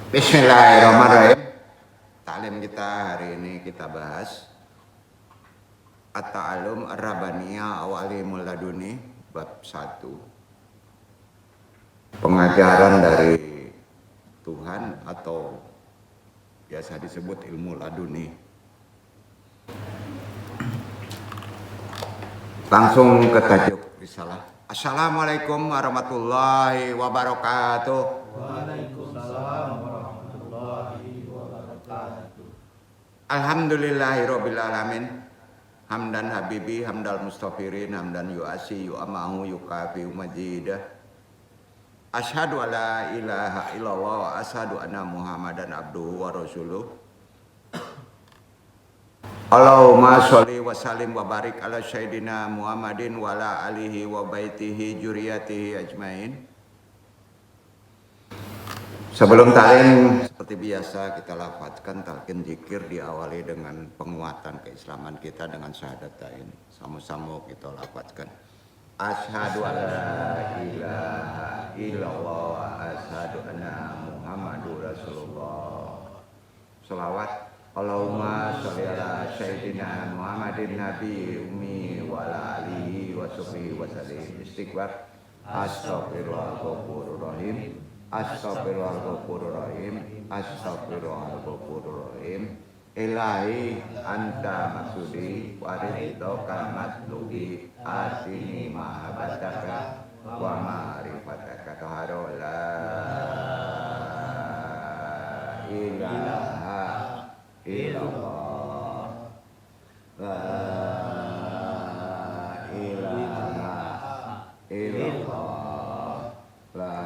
Bismillahirrahmanirrahim. Taklim kita hari ini kita bahas At-Ta'allum Ar-Rabbaniyah Awalimul Laduni bab 1. Pengajaran dari Tuhan atau biasa disebut ilmu laduni. Langsung ke tajuk risalah. Assalamualaikum warahmatullahi wabarakatuh. Waalaikumsalam warahmatullahi wabarakatuh. Alhamdulillahirabbil alamin. Hamdan habibi hamdal mustafirin hamdan yu'asi yu'amahu yukafi majidah. Asyhadu alla ilaha illallah wa asyhadu anna Muhammadan abduhu wa rasuluh. Allahumma sholli wa sallim wa barik ala sayyidina Muhammadin wa ala alihi wa baitihi juriyatihi ajmain. Sebelum taklim seperti biasa kita lafadzkan talqin zikir diawali dengan penguatan keislaman kita dengan syahadatain. Sama-sama kita lafadzkan. Asyhadu an la ilaha illallah wa asyhadu anna Muhammadur Rasulullah. Shalawat Allahumma sholli ala sayyidina Muhammadin nabi ummi wa ala alihi wa sahbihi wa sallim. Istighfar. Astaghfirullahaladzim. Astaghfirullahaladzim. Astaghfirullahaladzim. Ilahi anta maksudi waridhoka matlubi asini mahabbataka wa ma'rifataka tahara la ilaha illallah la ilaha illallah la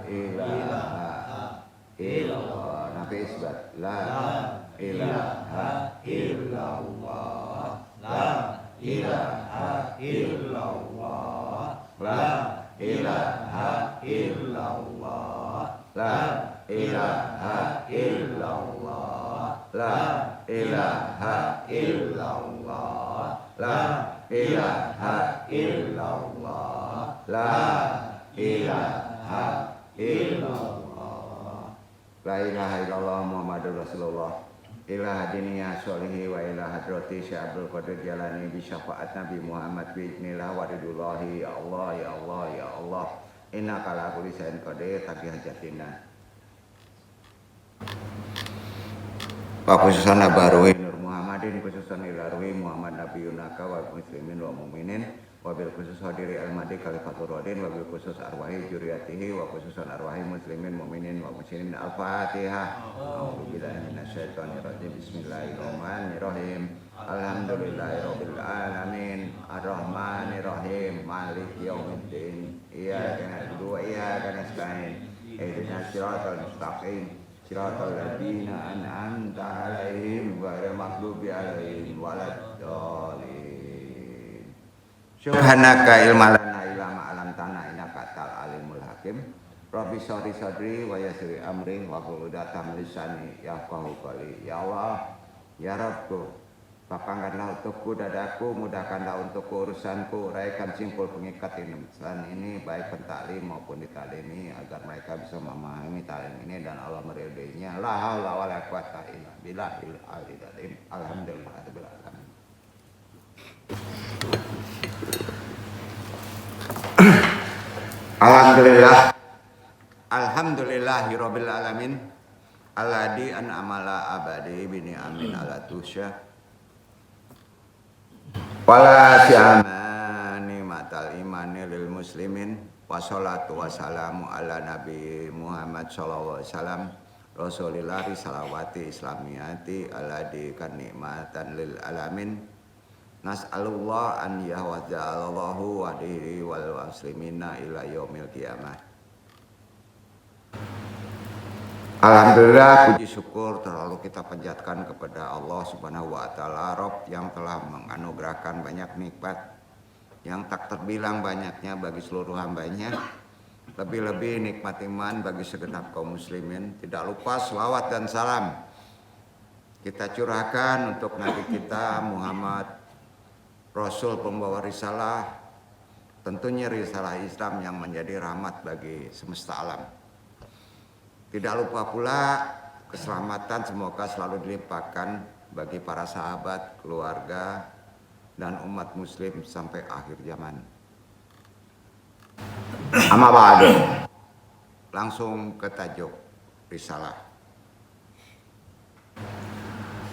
ilaha illallah. Nabi isbat la ilaha illallah la ilaha illallah la ilaha illallah la ilaha illallah la ilaha illallah la ilaha illallah la ilaha illallah. La ilaha illallah Muhammadur Rasulullah. Ilaha diniyah sholihi wa ilaha hadrati Syekh Abdul Qadir Jalani bi syafaat Nabi Muhammad bi idznillah wa ridwallahi ya Allah ya Allah ya Allah. Innaka ala kulli syai'in qadir taqi hajatina. Wa khususan Nabaruhi Nur Muhammadin khususan ilaruhi Muhammad Nabi Yunaka wa muslimin wa mu'minin wabil khusus hadiri al-madi khalifatur radin wabil khusus arwahi juriyatihi wa khususan arwahi muslimin mu'minin wa muslimin al-fatihah. A'udzubillahi minasyaitonir rajim. Bismillahirrahmanirrahim. Alhamdulillahirabbil alamin arrahmanir rahim maliki yaumiddin iyyaka na'budu wa iyyaka nasta'in ihdinas siratal mustaqim siratal ladzina an'amta 'alaihim ghairil maghdubi 'alaihim waladdallin. Subhanaka ilma lana illa ma 'allamtana innaka antal alimul hakim. Rabbi shrah sadri wa yassir amri wa hlul 'uqdatam min lisani yafqahu qawli. Ya Allah, ya Rabbku, lapangkanlah untukku dadaku, mudahkanlah untukku urusanku, uraikan simpul pengikat insan ini baik pentaklim maupun ditalimi agar mereka bisa memahami taklim ini dan Allah meridainya. La haula wala quwata illa billahil aliyyil azim. Alhamdulillahirabbil alamin. Alhamdulillah. Alhamdulillahirabbil alamin. Alladzi an'amala abadi bini amin ala tusya wala syamani matal imani lil muslimin wassalatu wassalamu ala nabi Muhammad sallallahu alaihi wasallam rasulillahi salawati islamiyati alladzi kanikmatan lil alamin nas'alullah an yahwaja'alallahu wa diri wal muslimina ila yaumil qiyamah. Alhamdulillah, puji syukur terlalu kita panjatkan kepada Allah Subhanahu wa taala Rabb yang telah menganugerahkan banyak nikmat yang tak terbilang banyaknya bagi seluruh hambanya. Lebih-lebih nikmat iman bagi segenap kaum muslimin. Tidak lupa selawat dan salam kita curahkan untuk Nabi kita Muhammad, Rasul pembawa risalah, tentunya risalah Islam yang menjadi rahmat bagi semesta alam. Tidak lupa pula keselamatan semoga selalu dilimpahkan bagi para sahabat, keluarga, dan umat muslim sampai akhir zaman. Amma ba'du. Langsung ke tajuk risalah.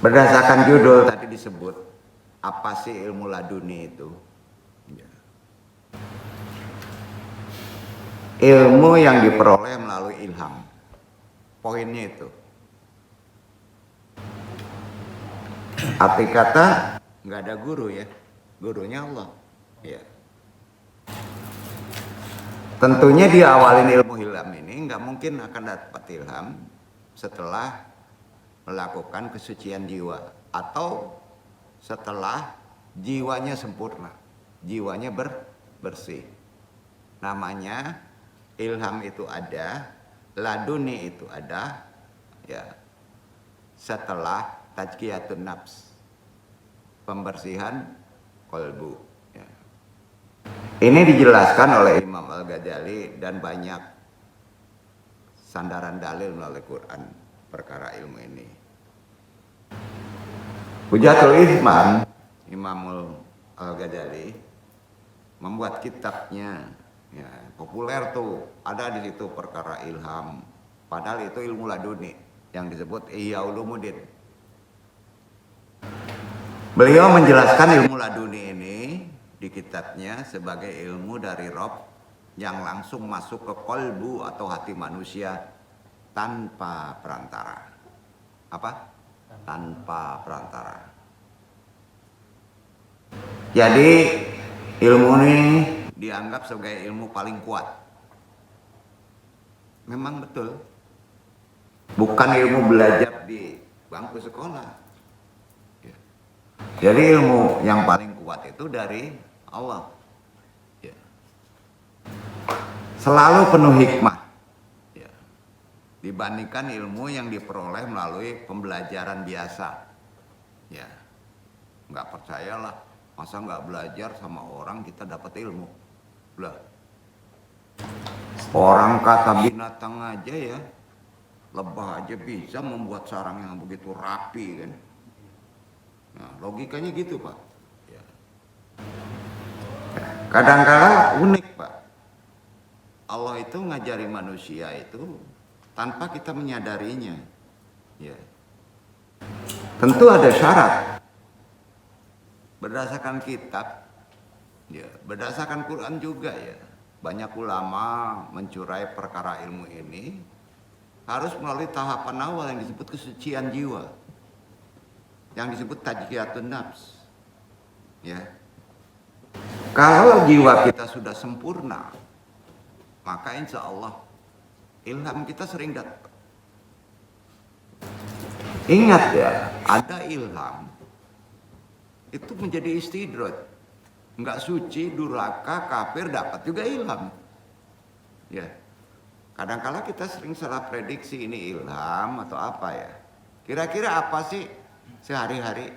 Berdasarkan judul tadi disebut, apa sih ilmu laduni itu? Ilmu yang diperoleh melalui ilham. Poinnya itu. Arti kata nggak ada guru ya, gurunya Allah. Ya. Tentunya dia awalin ilmu ilham ini nggak mungkin akan dapat ilham setelah melakukan kesucian jiwa atau setelah jiwanya sempurna, jiwanya bersih. Namanya ilham itu ada, laduni itu ada, ya. Setelah tazkiyatun nafs, pembersihan kolbu. Ya. Ini dijelaskan oleh Imam Al-Ghazali dan banyak sandaran dalil melalui Quran perkara ilmu ini. Hujatul Ikhman, Imam Al-Ghazali membuat kitabnya, ya, populer tuh, ada di situ perkara ilham. Padahal itu ilmu laduni yang disebut Ihya Ulumuddin. Beliau menjelaskan ilmu laduni ini di kitabnya sebagai ilmu dari Rob yang langsung masuk ke kolbu atau hati manusia tanpa perantara. Apa? Tanpa perantara. Jadi ilmu ini dianggap sebagai ilmu paling kuat. Memang betul. Bukan ilmu belajar di bangku sekolah. Ya. Jadi ilmu yang paling kuat itu dari Allah. Ya. Selalu penuh hikmah. Ya. Dibandingkan ilmu yang diperoleh melalui pembelajaran biasa. Ya. Nggak percayalah, masa nggak belajar sama orang kita dapat ilmu. Lah. Orang kata binatang aja ya, lebah aja bisa membuat sarang yang begitu rapi kan. Nah, logikanya gitu Pak. Ya. Kadang-kala unik Pak. Allah itu ngajari manusia itu tanpa kita menyadarinya. Ya. Tentu ada syarat. Berdasarkan kitab, ya, berdasarkan Quran juga ya. Banyak ulama mencurai perkara ilmu ini harus melalui tahapan awal yang disebut kesucian jiwa, yang disebut tazkiyatun nafs. Ya. Kalau jiwa kita sudah sempurna, maka insya Allah ilham kita sering datang. Ingat ya, ada ilham itu menjadi istidraj. Enggak suci, durhaka, kafir dapat juga ilham. Ya. Kadang-kala kita sering salah prediksi ini ilham atau apa ya. Kira-kira apa sih sehari-hari?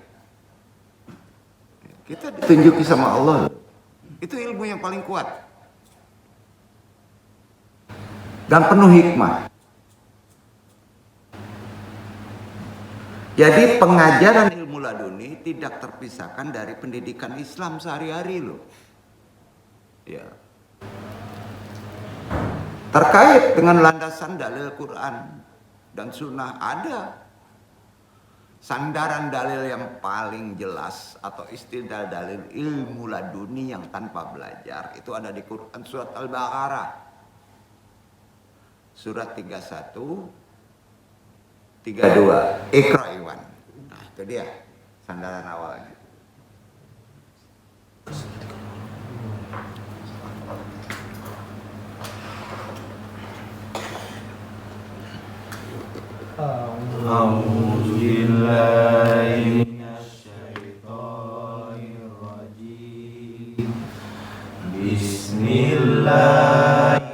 Kita ditunjuki sama Allah. Itu ilmu yang paling kuat. Dan penuh hikmah. Jadi pengajaran ilmu laduni tidak terpisahkan dari pendidikan Islam sehari-hari loh. Ya. Terkait dengan landasan dalil Quran dan Sunnah ada sandaran dalil yang paling jelas atau istidlal dalil ilmu laduni yang tanpa belajar itu ada di Quran surat Al-Baqarah surat 31 32 Iqra Iwan. Nah, itu dia sandaran awalnya. A'udzu billahi minasyaitonir rajim. Bismillahirrahmanirrahim.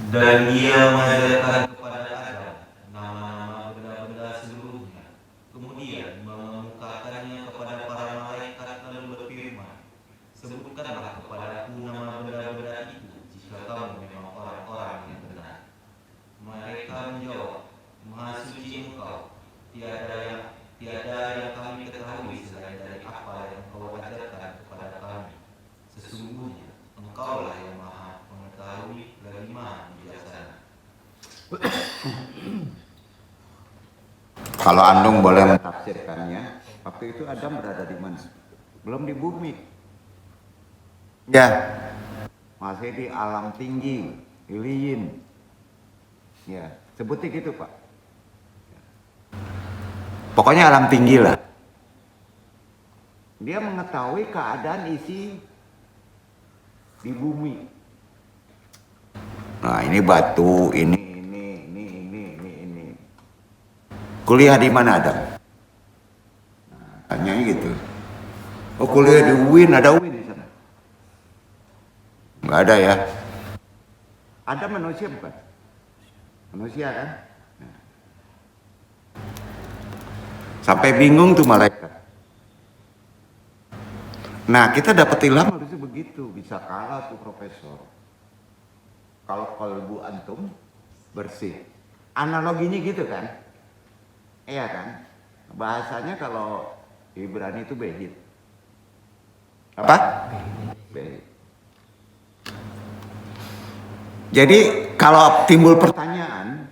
Dan ia mengajarkan kepada Adam nama-nama benda-benda seluruhnya. Kemudian mengemukakannya kepada para malaikat lalu berfirman, sebutkanlah kepadaku nama benda-benda itu jika kamu memang orang-orang yang benar. Mereka menjawab, Maha suci Engkau, tiada yang kami ketahui selain dari apa yang Engkau ajarkan kepada kami. Sesungguhnya Engkaulah yang Maha mengetahui lagi Maha bijaksana. Kalau Andung boleh mentafsirkannya, waktu itu Adam berada di mana? Belum di bumi. Ya, masih di alam tinggi, iliyin. Ya, sebutnya gitu Pak. Pokoknya alam tinggi lah. Dia mengetahui keadaan isi di bumi. Nah, ini batu, ini. Kuliah di mana Adam? Nah, tanyanya gitu. Oh, kuliah di UIN, ada UIN di sana? Enggak ada ya. Adam manusia bukan? Manusia kan? Nah. Sampai bingung tuh malaikat. Nah, kita dapat ilham harusnya begitu, bisa kalah tuh profesor. Kalau kalbu antum bersih. Analoginya gitu kan? Iya kan? Bahasanya kalau Ibrani itu behit. Apa? Behit. Jadi kalau timbul pertanyaan,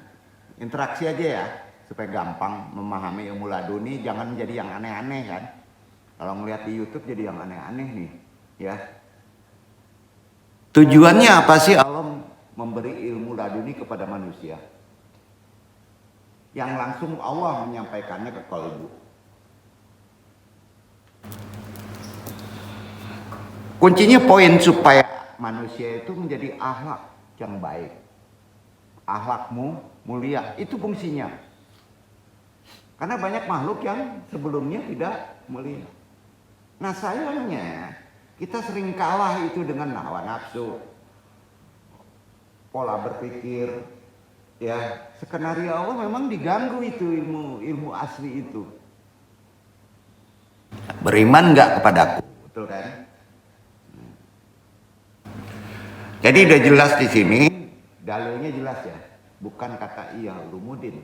interaksi aja ya, supaya gampang memahami ilmu laduni, jangan menjadi yang aneh-aneh kan. Kalau ngeliat di YouTube jadi yang aneh-aneh nih, ya. Tujuannya apa sih Allah memberi ilmu laduni kepada manusia? Yang langsung Allah menyampaikannya ke kalbu. Kuncinya poin supaya manusia itu menjadi akhlak yang baik. Akhlakmu mulia, itu fungsinya. Karena banyak makhluk yang sebelumnya tidak mulia. Nah sayangnya kita sering kalah itu dengan hawa nafsu, pola berpikir. Ya, skenario Allah memang diganggu itu ilmu asli itu. Beriman nggak kepadaku, betul kan? Jadi udah jelas di sini, dalilnya jelas ya, bukan kata iya ulumuddin.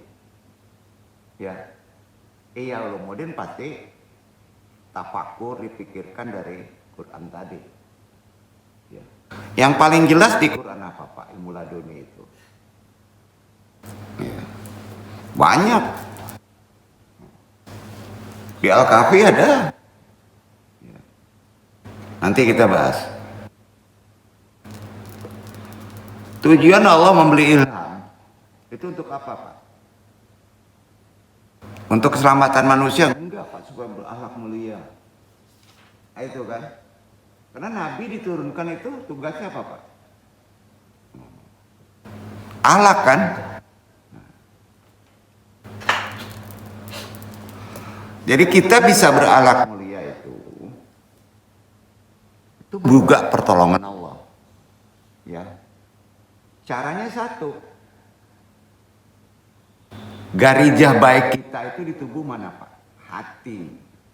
Ya, iya ulumuddin pasti tafakur dipikirkan dari Quran tadi. Ya. Yang paling jelas di Quran apa Pak? Ilmu laduni itu. Ya. Banyak. Di Al-Kahfi ada. Ya. Nanti kita bahas. Tujuan Allah memberi ilham itu untuk apa Pak? Untuk keselamatan manusia? Enggak Pak, supaya berakhlak mulia. Nah, itu kan. Karena Nabi diturunkan itu tugasnya apa Pak? Akhlak kan? Jadi kita bisa berakhlak mulia itu juga pertolongan Allah. Ya. Caranya satu. Garijah baik kita itu di tubuh mana Pak? Hati.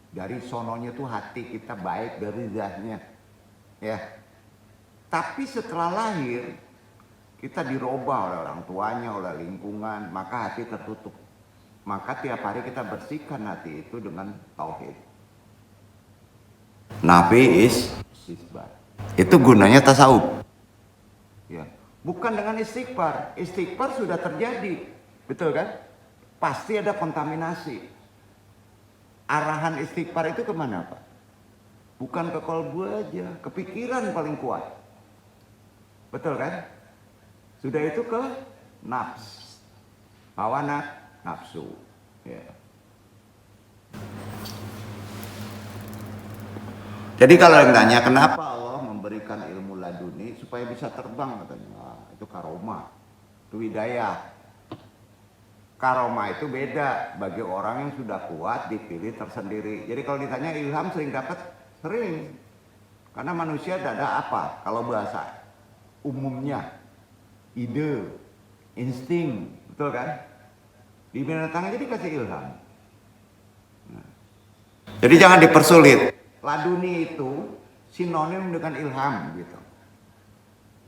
Dari sononya tuh hati kita baik garijahnya. Ya. Tapi setelah lahir kita dirubah oleh orang tuanya, oleh lingkungan, maka hati tertutup. Maka tiap hari kita bersihkan hati itu dengan tauhid. Nabi istighfar. Itu gunanya tasawuf. Ya. Bukan dengan istighfar. Istighfar sudah terjadi. Betul kan? Pasti ada kontaminasi. Arahan istighfar itu kemana Pak? Bukan ke kolbu aja, ke pikiran paling kuat. Betul kan? Sudah itu ke nafs, hawa nafsu. Ya. Jadi kalau yang tanya kenapa Allah memberikan ilmu laduni supaya bisa terbang katanya, nah, itu karomah, itu hidayah. Karomah itu beda bagi orang yang sudah kuat dipilih tersendiri. Jadi kalau ditanya ilham sering dapat, sering. Karena manusia ada apa? Kalau bahasa umumnya ide, insting, betul kan? Di binatang jadi kasih ilham. Nah. Jadi jangan dipersulit. Laduni itu sinonim dengan ilham gitu.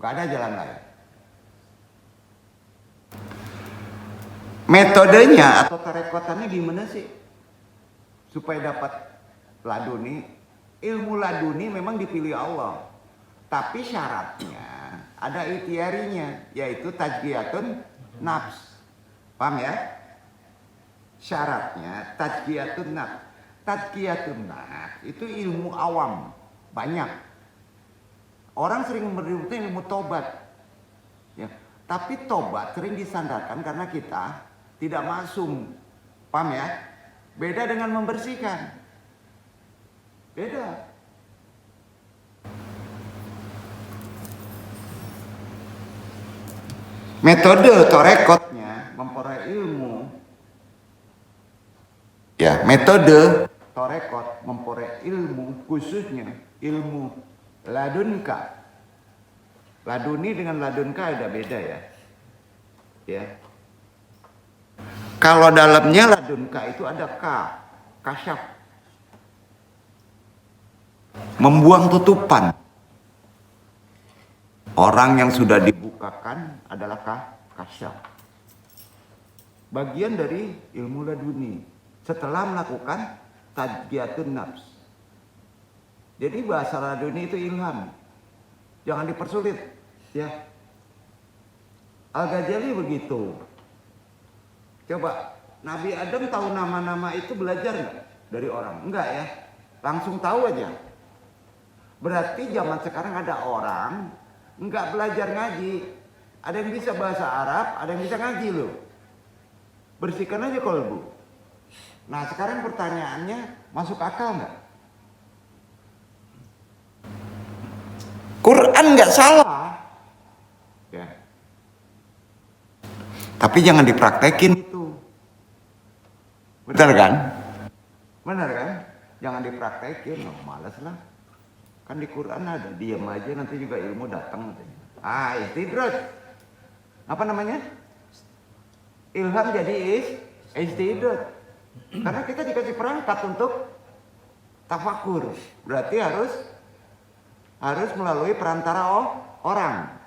Gak ada jalan lain. Metodenya atau tarekotannya gimana sih? Supaya dapat laduni. Ilmu laduni memang dipilih Allah. Tapi syaratnya ada ikhtiarinya, yaitu tajkiyatun nafs. Paham ya? Syaratnya tajkiyatun nafs. Tajkiyatun nafs itu ilmu awam, banyak. Orang sering menyebutnya ilmu tobat. Ya, tapi tobat sering disandarkan karena kita tidak maksum. Paham ya? Beda dengan membersihkan. Beda. Metode torekotnya memperoleh ilmu. Ya, metode torekot memperoleh ilmu, khususnya ilmu ladunka. Laduni dengan ladunka ada beda ya. Ya. Kalau dalamnya ladunka itu ada kasyaf. Membuang tutupan. Orang yang sudah dibukakan adalah kasyaf. Bagian dari ilmu laduni. Setelah melakukan tajkiyatun nafs. Jadi bahasa laduni itu ilham. Jangan dipersulit. Ya. Al-Ghazali begitu. Coba, Nabi Adam tahu nama-nama itu belajar nggak dari orang? Enggak ya. Langsung tahu aja. Berarti zaman sekarang ada orang enggak belajar ngaji. Ada yang bisa bahasa Arab, ada yang bisa ngaji loh. Bersihkan aja kolbu. Nah sekarang pertanyaannya, masuk akal nggak? Quran nggak salah. Ya. Tapi jangan dipraktekin itu. Benar kan? Benar kan? Jangan dipraktekin. Oh, malas lah. Kan di Quran ada, diam aja nanti juga ilmu datang. Istidraj. Apa namanya? Ilham jadi istidraj. Karena kita dikasih perangkat untuk tafakur. Berarti harus melalui perantara orang.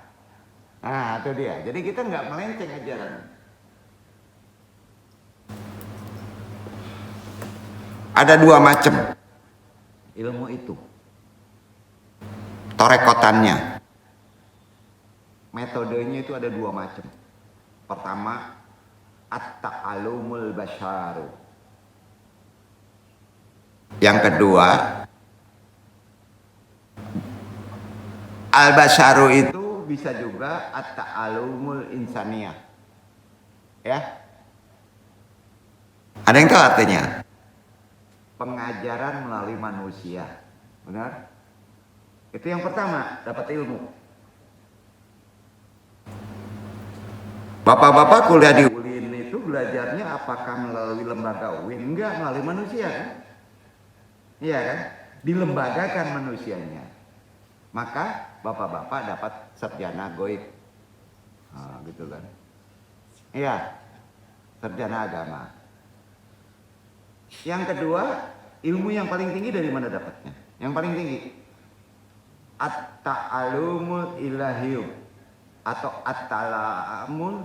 Nah, itu dia. Jadi kita nggak melenceng ajaran. Ada dua macam ilmu itu. Torekotannya. Metodenya itu ada dua macam. Pertama, at-ta'alumul basyaru. Yang kedua, al-basyaru itu bisa juga at-ta'alumul insaniyah. Ya. Ada yang tahu artinya? Pengajaran melalui manusia. Benar? Itu yang pertama, dapat ilmu. Bapak-bapak kuliah di UIN itu belajarnya apakah melalui lembaga UIN? Enggak, melalui manusia kan? Iya kan? Dilembagakan manusianya. Maka bapak-bapak dapat sarjana goib. Nah, gitu kan. Iya. sarjana agama. Yang kedua, ilmu yang paling tinggi dari mana dapatnya? Yang paling tinggi at-ta'alumul ilahiyum atau at-ta'alamul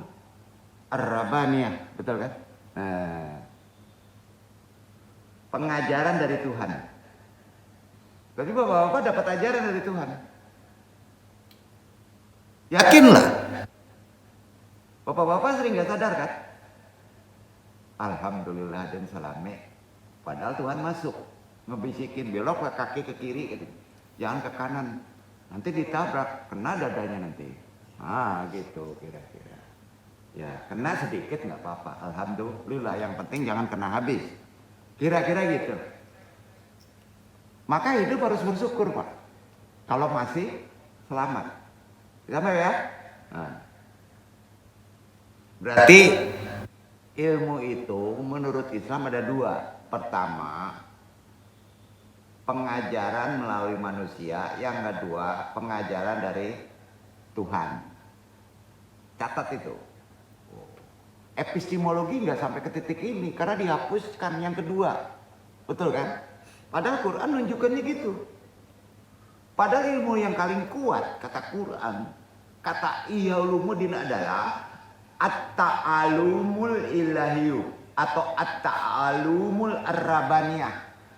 ar-rabbaniyah, betul kan? Nah, pengajaran dari Tuhan. Berarti bapak-bapak dapat ajaran dari Tuhan. Yakinlah. Bapak-bapak sering gak sadar kan? Alhamdulillah dan salame. Padahal Tuhan masuk, ngebisikin belok ke kaki ke kiri gitu. Jangan ke kanan, nanti ditabrak, kena dadanya nanti. Gitu kira-kira. Ya, kena sedikit nggak apa-apa. Alhamdulillah, yang penting jangan kena habis. Kira-kira gitu. Maka hidup harus bersyukur, Pak. Kalau masih selamat. Sama ya? Nah. Berarti ilmu itu menurut Islam ada dua. Pertama, pengajaran melalui manusia. Yang kedua, pengajaran dari Tuhan. Catat itu. Epistemologi nggak sampai ke titik ini karena dihapuskan yang kedua. Betul kan? Padahal Quran nunjukkannya gitu. Padahal ilmu yang paling kuat, kata Quran, kata Ihya Ulumuddin adalah at-ta'alumul ilahiyu atau at-ta'alumul ar-rabbaniyah.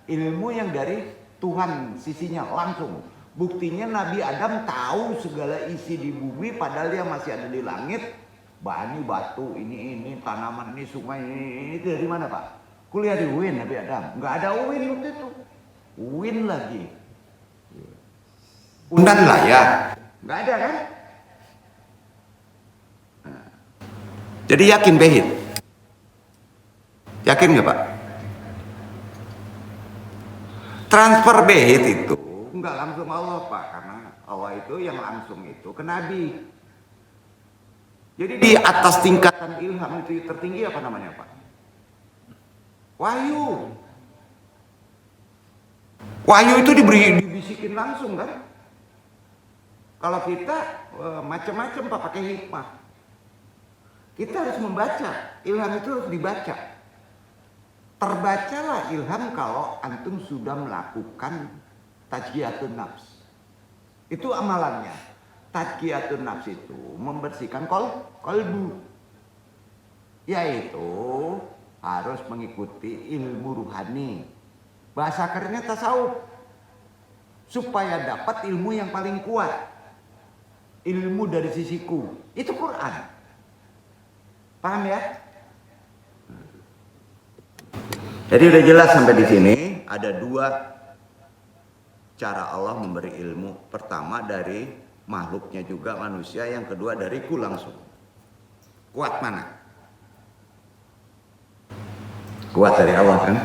Ilmu yang dari Tuhan sisinya langsung. Buktinya Nabi Adam tahu segala isi di bumi padahal dia masih ada di langit. Bani, batu, ini, tanaman, ini, sungai, ini dari mana Pak? Kuliah di UIN Nabi Adam. Nggak ada UIN waktu itu. UIN lagi. Undan lah ya. Nggak ada kan? Nah. Jadi yakin behit? Yakin nggak Pak? Transfer behit itu nggak langsung Allah Pak. Karena Allah itu yang langsung itu ke Nabi. Jadi di atas tingkatan ilham itu tertinggi apa namanya Pak? Wahyu. Wahyu itu dibisikin langsung kan? Kalau kita macam-macam Pak pakai hikmah. Kita harus membaca. Ilham itu harus dibaca. Terbacalah ilham kalau antum sudah melakukan tazkiyatun nafs. Itu amalannya. Tazkiyatun nafs itu membersihkan kolbu, yaitu harus mengikuti ilmu ruhani, bahasa kerennya tasawuf, supaya dapat ilmu yang paling kuat, ilmu dari sisiku, itu Quran. Paham ya? Jadi udah jelas sampai di sini. Ada dua cara Allah memberi ilmu. Pertama dari makhluknya juga manusia, yang kedua dariku langsung. Kuat mana? Kuat dari Allah kan?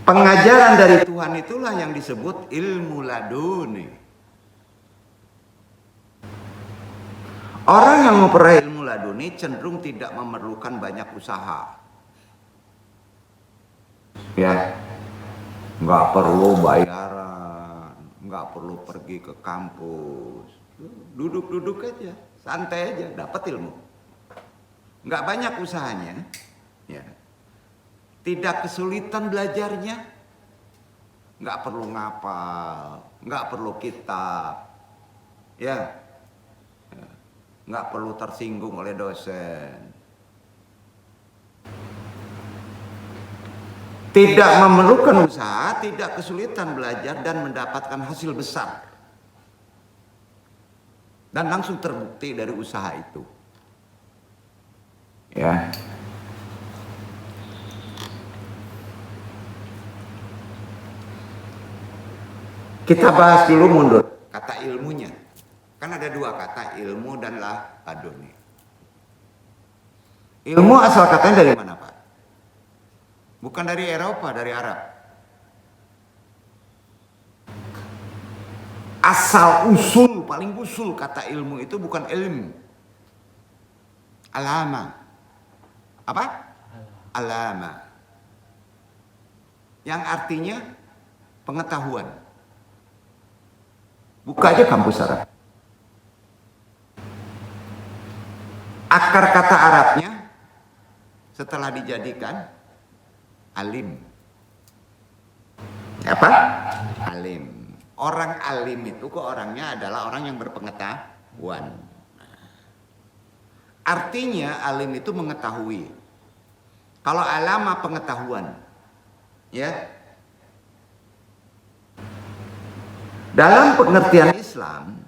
Pengajaran dari Tuhan itulah yang disebut ilmu laduni. Orang yang memperoleh ilmu laduni cenderung tidak memerlukan banyak usaha. Ya. Nggak perlu bayaran, nggak perlu pergi ke kampus, duduk-duduk aja, santai aja, dapat ilmu. Nggak banyak usahanya, ya. Tidak kesulitan belajarnya, nggak perlu ngapal, nggak perlu kitab, ya, nggak perlu tersinggung oleh dosen. Tidak memerlukan usaha, tidak kesulitan belajar dan mendapatkan hasil besar. Dan langsung terbukti dari usaha itu. Ya. Kita bahas dulu mundur kata ilmunya. Kan ada dua kata, ilmu dan laduni. Ilmu asal katanya dari mana Pak? Bukan dari Eropa, dari Arab. Asal usul, paling usul kata ilmu itu bukan ilmu. Alama. Apa? Alama. Yang artinya pengetahuan. Buka aja kampus Arab. Akar kata Arabnya setelah dijadikan alim. Apa? Alim. Orang alim itu orangnya adalah orang yang berpengetahuan. Artinya alim itu mengetahui. Kalau alama pengetahuan, ya. Dalam pengertian Islam,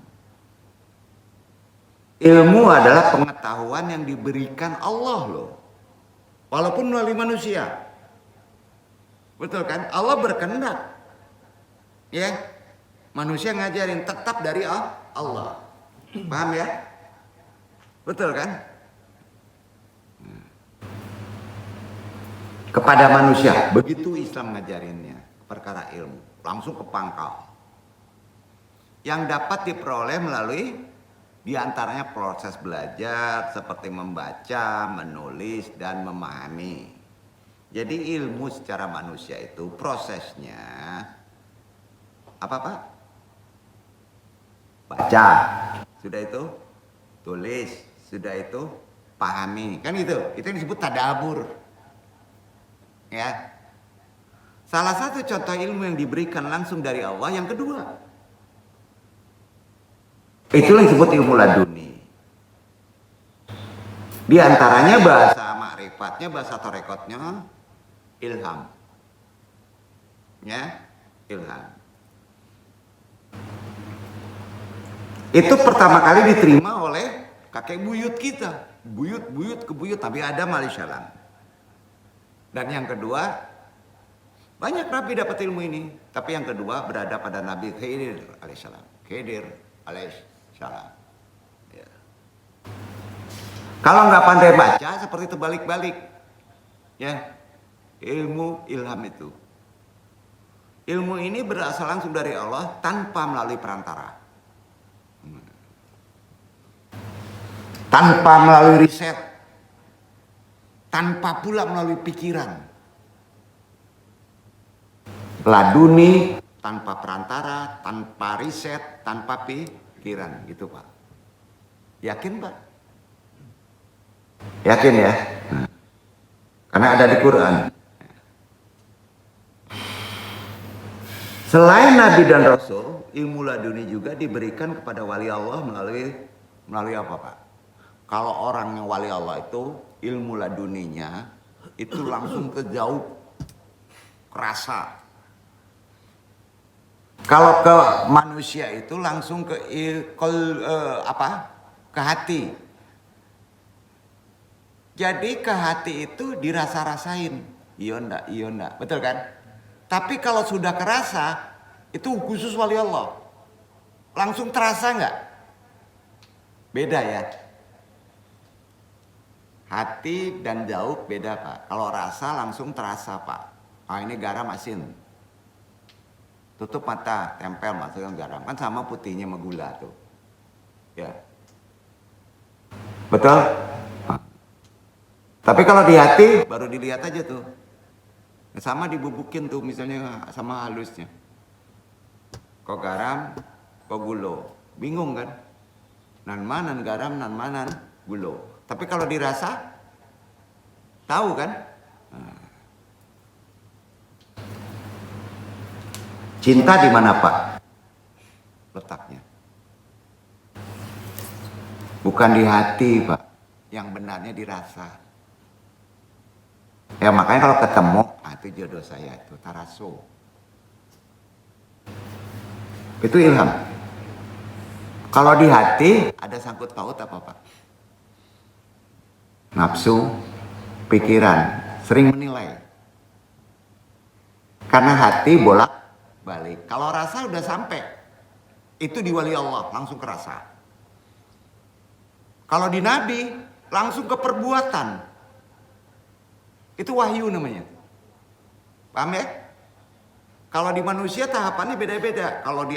ilmu adalah pengetahuan yang diberikan Allah loh. Walaupun melalui manusia. Betul kan? Allah berkehendak. Ya. Manusia ngajarin tetap dari Allah. Paham ya? Betul kan? Kepada manusia. Begitu Islam ngajarinnya. Perkara ilmu. Langsung ke pangkal. Yang dapat diperoleh melalui diantaranya proses belajar seperti membaca, menulis, dan memahami. Jadi ilmu secara manusia itu prosesnya apa Pak? Baca, sudah itu tulis, sudah itu pahami, kan gitu. Itu yang disebut tadabur. Ya. Salah satu contoh ilmu yang diberikan langsung dari Allah yang kedua. Itulah yang disebut ilmu laduni. Di antaranya bahasa makrifatnya, bahasa torekotnya ilham. Ya, ilham. Itu pertama kali diterima oleh kakek buyut kita. Buyut ke buyut Nabi Adam alaihissalam. Dan yang kedua, banyak Nabi dapat ilmu ini. Tapi yang kedua berada pada Nabi Khidir alaihissalam. Khidir alaihissalam. Ya. Kalau nggak pandai baca, seperti terbalik-balik. Ya, ilmu ilham itu. Ilmu ini berasal langsung dari Allah tanpa melalui perantara. Tanpa melalui riset. Tanpa pula melalui pikiran. Laduni, tanpa perantara, tanpa riset, tanpa pikiran. Gitu Pak. Yakin Pak? Yakin ya? Karena ada di Quran. Selain Nabi dan Rasul, ilmu laduni juga diberikan kepada wali Allah melalui apa Pak? Kalau orang yang wali Allah itu ilmu laduninya itu langsung ke jauh, kerasa. Kalau ke manusia itu langsung ke hati. Jadi ke hati itu dirasa-rasain. Iya enggak, betul kan? Tapi kalau sudah kerasa, itu khusus wali Allah. Langsung terasa enggak? Beda ya. Hati dan jauh beda Pak. Kalau rasa langsung terasa Pak. Ah ini garam asin. Tutup mata, tempel masukkan garam. Kan sama putihnya sama gula tuh. Ya. Betul? Tapi kalau di hati baru dilihat aja tuh. Sama dibubukin tuh misalnya sama halusnya. Kok garam, kok gulo. Bingung kan? Nan manan garam, nan manan gulo. Tapi kalau dirasa, tahu kan? Cinta di mana Pak? Letaknya. Bukan di hati Pak. Yang benarnya dirasa. Ya makanya kalau ketemu, itu jodoh saya itu taraso. Itu ilham. Kalau di hati ada sangkut paut apa Pak? Nafsu, pikiran, sering menilai. Karena hati bolak-balik. Kalau rasa udah sampai, itu di wali Allah, langsung ke rasa. Kalau di Nabi, langsung ke perbuatan. Itu wahyu namanya. Paham ya? Kalau di manusia tahapannya beda-beda. Kalau di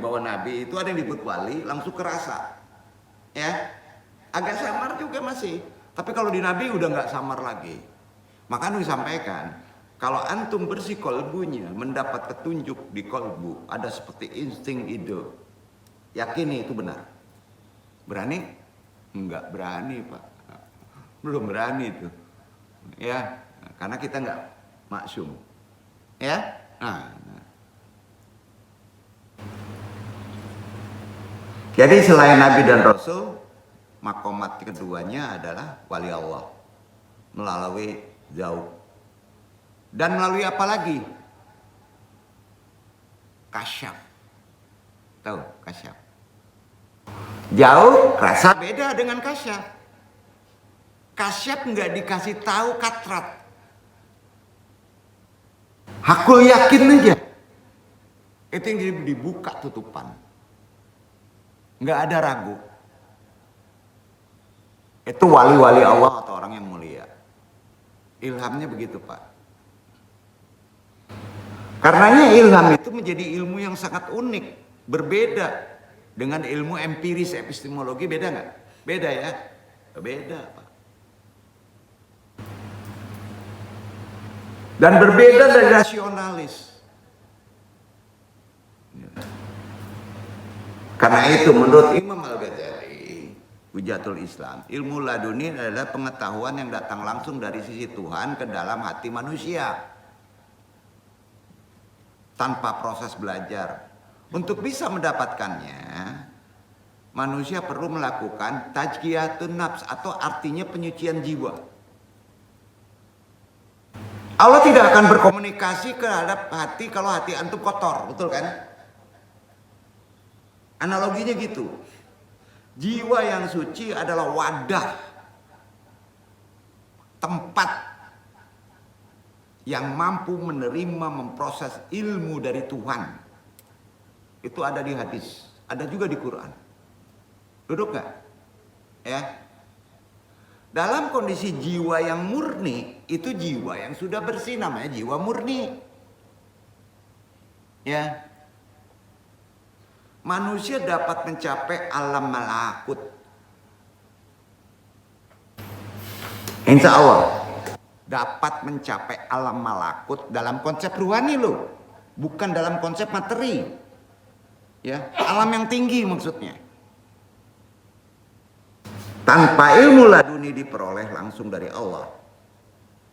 bawah Nabi itu ada yang disebut wali, langsung ke rasa. Ya. Agak samar juga masih. Tapi kalau di Nabi udah nggak samar lagi. Maka disampaikan, kalau antum bersih kolbunya, mendapat petunjuk di kolbu, ada seperti insting ide. Yakini itu benar. Berani? Enggak berani, Pak. Belum berani itu. Ya, karena kita enggak maksum. Ya? Nah. Jadi selain Nabi dan Rasul, makomat keduanya adalah wali Allah melalui Zauq. Dan melalui apa lagi? Kasyaf. Tahu kasyaf? Jauh rasa beda dengan kasyaf. Kasyaf nggak dikasih tahu katrat. Hakul yakin aja. Itu yang dibuka tutupan. Nggak ada ragu. Itu wali-wali Allah atau orang yang mulia. Ilhamnya begitu, Pak. Karenanya ilham itu menjadi ilmu yang sangat unik, berbeda dengan ilmu empiris epistemologi. Beda nggak? Beda ya? Beda, Pak. Dan berbeda dari rasionalis. Karena itu menurut Imam Al-Ghazali, Hujatul Islam, ilmu laduni adalah pengetahuan yang datang langsung dari sisi Tuhan ke dalam hati manusia tanpa proses belajar. Untuk bisa mendapatkannya, manusia perlu melakukan tazkiyatun nafs atau artinya penyucian jiwa. Allah tidak akan berkomunikasi terhadap hati kalau hati antum kotor, betul kan? Analoginya gitu. Jiwa yang suci adalah wadah, tempat yang mampu menerima, memproses ilmu dari Tuhan. Itu ada di hadis, ada juga di Quran. Duduk gak? Ya. Dalam kondisi jiwa yang murni, itu jiwa yang sudah bersih, namanya jiwa murni. Ya. Manusia dapat mencapai alam malakut. Insya Allah dapat mencapai alam malakut dalam konsep ruhani loh, bukan dalam konsep materi. Ya, alam yang tinggi maksudnya. Tanpa ilmu laduni diperoleh langsung dari Allah,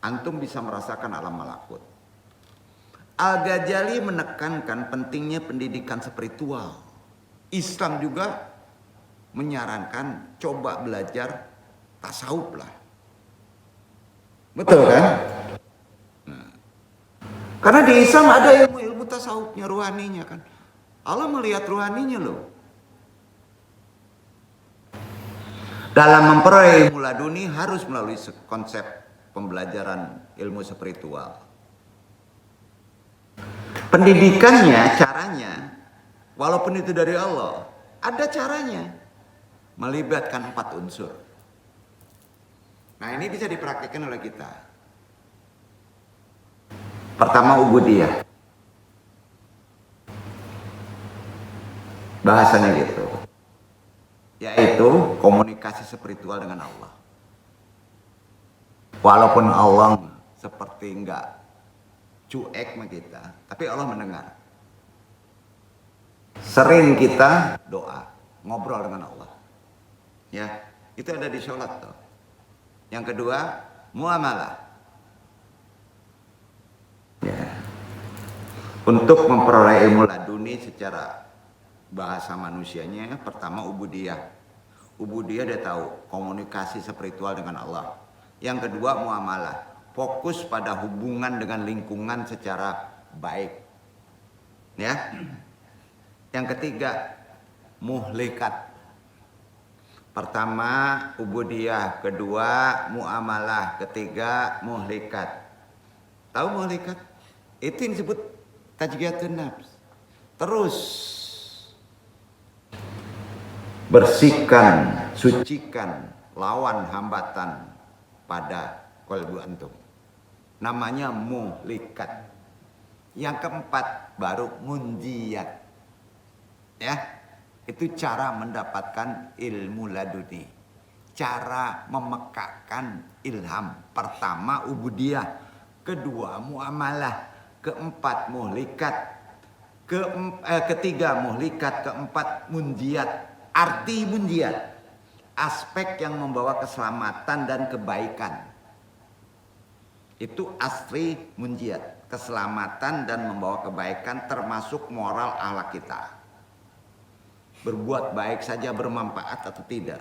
antum bisa merasakan alam malakut. Al-Ghazali menekankan pentingnya pendidikan spiritual. Islam juga menyarankan coba belajar tasawuf lah. Betul kan? Nah, karena di Islam ada ilmu-ilmu tasawufnya, ruhaninya kan. Allah melihat ruhaninya loh. Dalam memperoleh ilmu laduni harus melalui konsep pembelajaran ilmu spiritual. Pendidikannya, caranya, walaupun itu dari Allah, ada caranya. Melibatkan 4 unsur. Nah, ini bisa dipraktikkan oleh kita. Pertama, ubudiyah. Bahasanya gitu. Yaitu komunikasi spiritual dengan Allah. Walaupun Allah seperti enggak cuek sama kita, tapi Allah mendengar. Sering kita doa, ngobrol dengan Allah. Ya, itu ada di sholat tuh. Yang kedua, muamalah. Ya. Untuk memperoleh ilmu laduni secara bahasa manusianya, pertama ubudiyah. Ubudiyah dia tahu komunikasi spiritual dengan Allah. Yang kedua, muamalah. Fokus pada hubungan dengan lingkungan secara baik. Ya. Yang ketiga, muhlikat. Pertama, ubudiyah. Kedua, muamalah. Ketiga, muhlikat. Tahu muhlikat? Itu yang disebut tazkiyatun nafs. Terus bersihkan, sucikan lawan hambatan pada qalbu antum. Namanya muhlikat. Yang keempat baru munjiyat. Ya, itu cara mendapatkan ilmu laduni. Cara memekakkan ilham. Pertama ubudiyah, kedua muamalah, keempat muhlikat, ketiga muhlikat, keempat munjiat. Arti munjiat, aspek yang membawa keselamatan dan kebaikan. Itu asri munjiat, keselamatan dan membawa kebaikan termasuk moral akhlak kita. Berbuat baik saja bermanfaat atau tidak.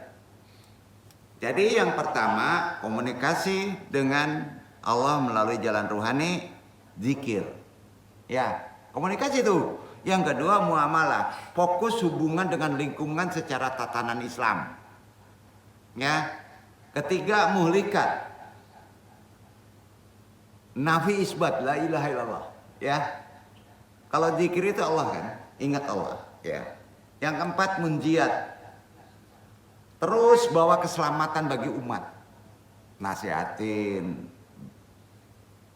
Jadi yang pertama, komunikasi dengan Allah melalui jalan ruhani, zikir. Ya, komunikasi itu. Yang kedua, muamalah, fokus hubungan dengan lingkungan secara tatanan Islam. Ya. Ketiga, muhlikat. Nafi isbat la ilaha illallah, ya. Kalau zikir itu Allah kan, ingat Allah, ya. Yang keempat, munjiat. Terus bawa keselamatan bagi umat. Nasihatin,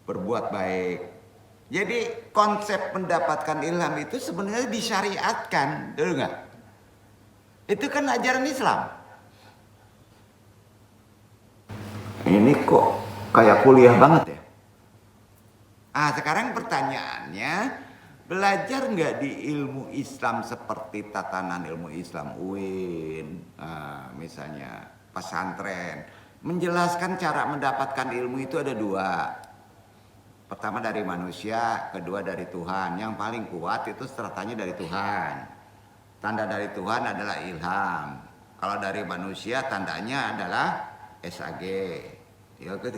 berbuat baik. Jadi konsep mendapatkan ilham itu sebenarnya disyariatkan, betul nggak? Itu kan ajaran Islam. Ini kok kayak kuliah banget ya? Sekarang pertanyaannya, belajar nggak di ilmu Islam seperti tatanan ilmu Islam UIN, misalnya pesantren, menjelaskan cara mendapatkan ilmu itu ada dua. Pertama dari manusia, kedua dari Tuhan. Yang paling kuat itu stratanya dari Tuhan. Tanda dari Tuhan adalah ilham. Kalau dari manusia tandanya adalah SAG, ya gitu,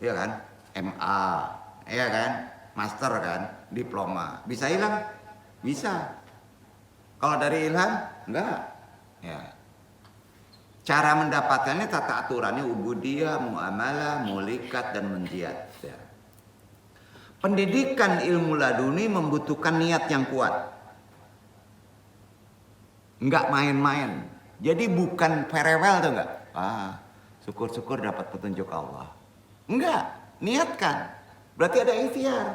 ya kan, MA. Iya kan, master kan, diploma. Bisa hilang? Bisa. Kalau dari ilham? Enggak. Ya. Cara mendapatkannya tata aturannya ubudiyah, muamalah, mulikat, dan munjiat. Ya. Pendidikan ilmu laduni membutuhkan niat yang kuat. Enggak main-main. Jadi bukan farewell tuh enggak. Syukur-syukur dapat petunjuk Allah. Enggak, niatkan. Berarti ada ikhtiar.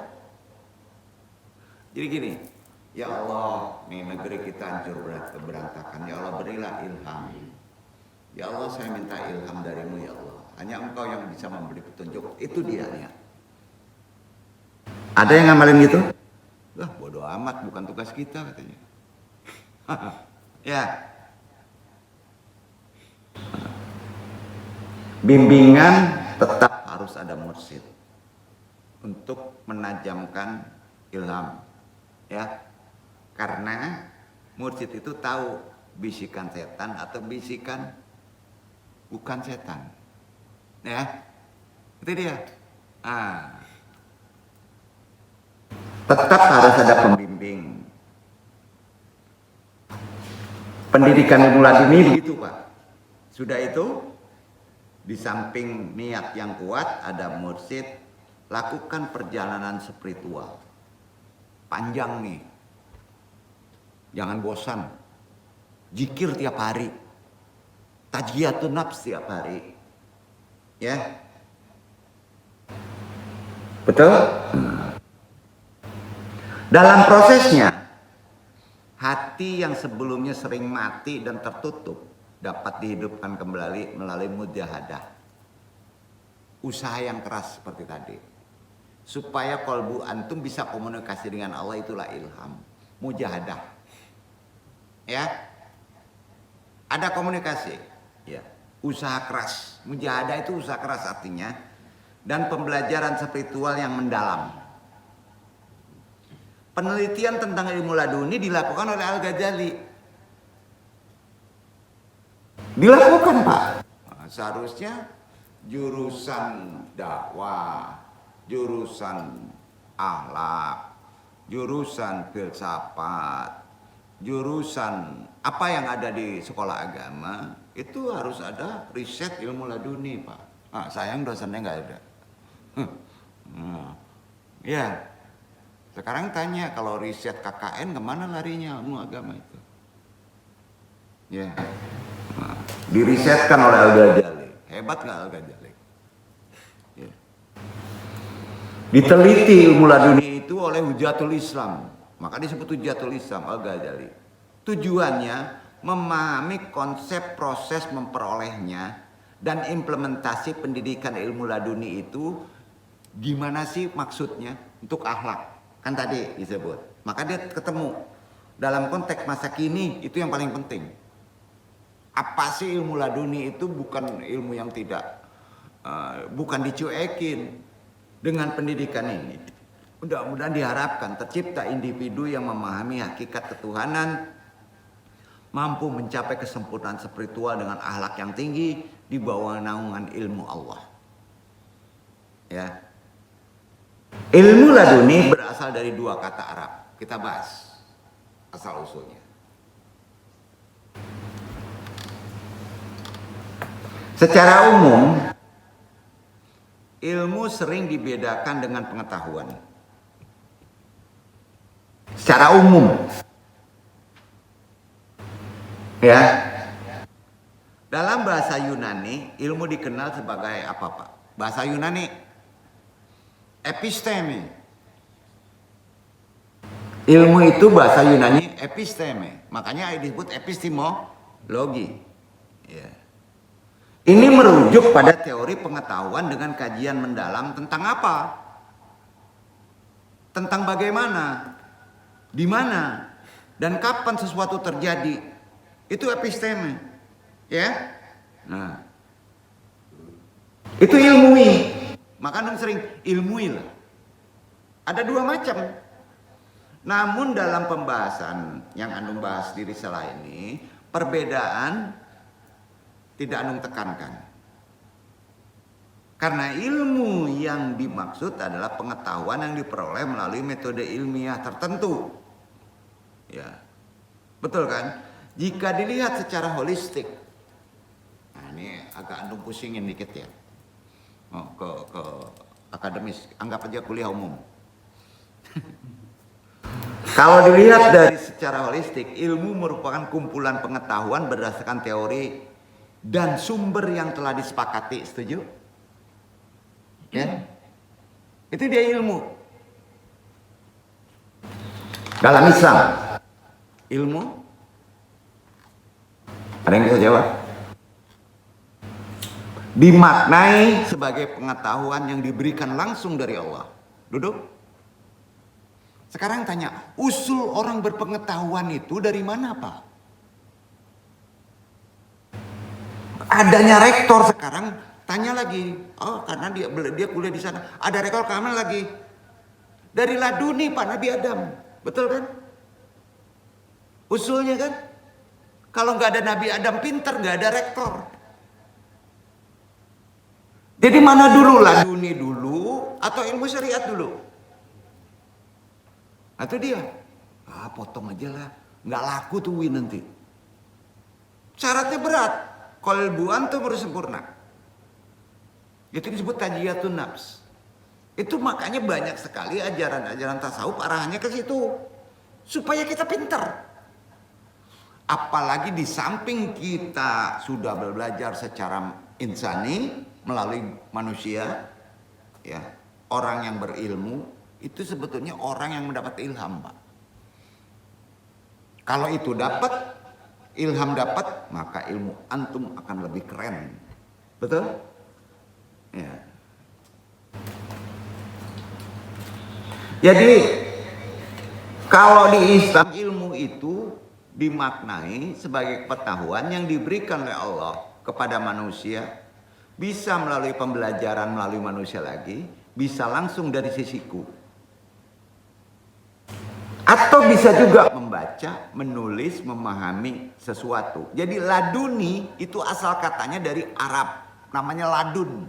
Jadi gini, ya Allah, nih negeri kita hancur berantakan. Ya Allah, berilah ilham. Ya Allah, saya minta ilham darimu ya Allah. Hanya Engkau yang bisa memberi petunjuk. Itu dia niat. Ada yang ngamalin gitu? Bodoh amat, bukan tugas kita katanya. Ya. Bimbingan tetap harus ada mursyid untuk menajamkan ilham, ya, karena mursyid itu tahu bisikan setan atau bisikan bukan setan, ya, itu dia. Tetap harus ada pembimbing. Pendidikan ilmu laduni begitu Pak. Sudah itu, di samping niat yang kuat ada mursyid. Lakukan perjalanan spiritual. Panjang nih. Jangan bosan. Zikir tiap hari. Tajiyatun nafs tiap hari. Ya. Betul? Dalam prosesnya, hati yang sebelumnya sering mati dan tertutup dapat dihidupkan kembali melalui mujahadah. Usaha yang keras seperti tadi. Supaya kolbu antum bisa komunikasi dengan Allah, itulah ilham. Mujahadah. Ya. Ada komunikasi. Ya. Usaha keras. Mujahadah itu usaha keras artinya. Dan pembelajaran spiritual yang mendalam. Penelitian tentang ilmu laduni dilakukan oleh Al-Ghazali. Dilakukan Pak. Seharusnya jurusan dakwah, jurusan akhlak, jurusan filsafat, jurusan apa yang ada di sekolah agama itu harus ada riset ilmu laduni Pak. Sayang dosennya nggak ada. Ya, sekarang tanya kalau riset KKN kemana larinya ilmu agama itu? Ya, dirisetkan oleh Al-Ghazali. Hebat nggak Al-Ghazali? Ya. Diteliti ilmu laduni itu oleh Hujatul Islam. Maka disebut Hujatul Islam Al-Ghazali. Tujuannya memahami konsep proses memperolehnya dan implementasi pendidikan ilmu laduni itu gimana sih maksudnya untuk akhlak. Kan tadi disebut. Maka dia ketemu dalam konteks masa kini itu yang paling penting. Apa sih ilmu laduni itu? Bukan ilmu yang tidak, bukan dicuekin. Dengan pendidikan ini, mudah-mudahan diharapkan tercipta individu yang memahami hakikat ketuhanan, mampu mencapai kesempurnaan spiritual dengan akhlak yang tinggi di bawah naungan ilmu Allah. Ya. Ilmu laduni berasal dari dua kata Arab. Kita bahas asal usulnya. Secara umum, ilmu sering dibedakan dengan pengetahuan. Secara umum. Ya. Dalam bahasa Yunani, ilmu dikenal sebagai apa, Pak? Bahasa Yunani episteme. Ilmu itu bahasa Yunani episteme. Makanya disebut epistemologi. Ya. Ini merujuk pada teori pengetahuan dengan kajian mendalam tentang apa? Tentang bagaimana, di mana, dan kapan sesuatu terjadi. Itu episteme. Ya. Nah. Itu ilmui. Maka antum sering ilmui lah. Ada dua macam. Namun dalam pembahasan yang antum bahas di risalah ini, perbedaan tidak antum tekankan. Karena ilmu yang dimaksud adalah pengetahuan yang diperoleh melalui metode ilmiah tertentu. Ya. Betul kan? Jika dilihat secara holistik. Nah, ini agak antum pusingin dikit ya. Ke akademis, anggap aja kuliah umum. Kalau dilihat dari secara holistik, ilmu merupakan kumpulan pengetahuan berdasarkan teori dan sumber yang telah disepakati. Setuju? Ya? Itu dia ilmu. Dalam Islam, ilmu, ada yang bisa jawab? Dimaknai sebagai pengetahuan yang diberikan langsung dari Allah. Duduk. Sekarang tanya, usul orang berpengetahuan itu dari mana, Pak? Adanya rektor sekarang, tanya lagi. Oh, karena dia kuliah di sana. Ada rektor kamar lagi. Dari laduni Pak Nabi Adam. Betul kan? Usulnya kan? Kalau nggak ada Nabi Adam pinter, nggak ada rektor. Jadi mana dulu, laduni dulu atau ilmu syariat dulu? Atau dia, potong aja lah, nggak laku tuh win nanti. Syaratnya berat, qalbu antum harus sempurna. Itu disebut tajiyatun nafs. Itu makanya banyak sekali ajaran-ajaran tasawuf arahannya ke situ, supaya kita pinter. Apalagi di samping kita sudah belajar secara insani melalui manusia, ya, orang yang berilmu itu sebetulnya orang yang mendapat ilham, Pak. Kalau itu dapat, ilham dapat, maka ilmu antum akan lebih keren. Betul? Ya. Jadi kalau di Islam ilmu itu dimaknai sebagai pengetahuan yang diberikan oleh Allah kepada manusia, bisa melalui pembelajaran melalui manusia lagi, bisa langsung dari sisiku. Atau bisa juga membaca, menulis, memahami sesuatu. Jadi laduni itu asal katanya dari Arab, namanya ladun.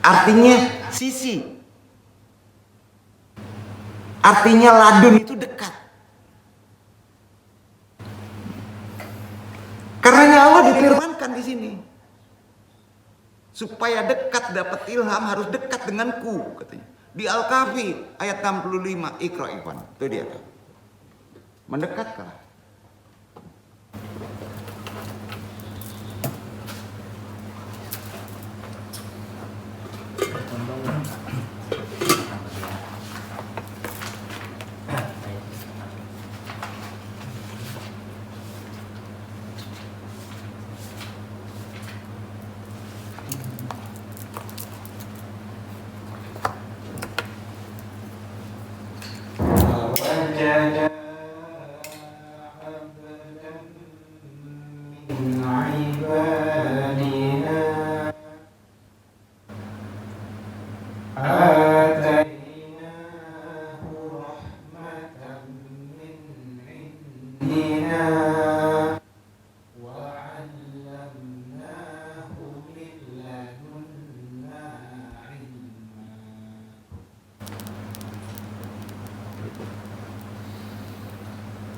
Artinya sisi. Artinya ladun itu dekat. Karena Allah difirmankan di sini. Supaya dekat dapat ilham harus dekat denganku, katanya. Di Al-Kahfi ayat 65, Iqra Ikhwan. Itu dia. Mendekatkah?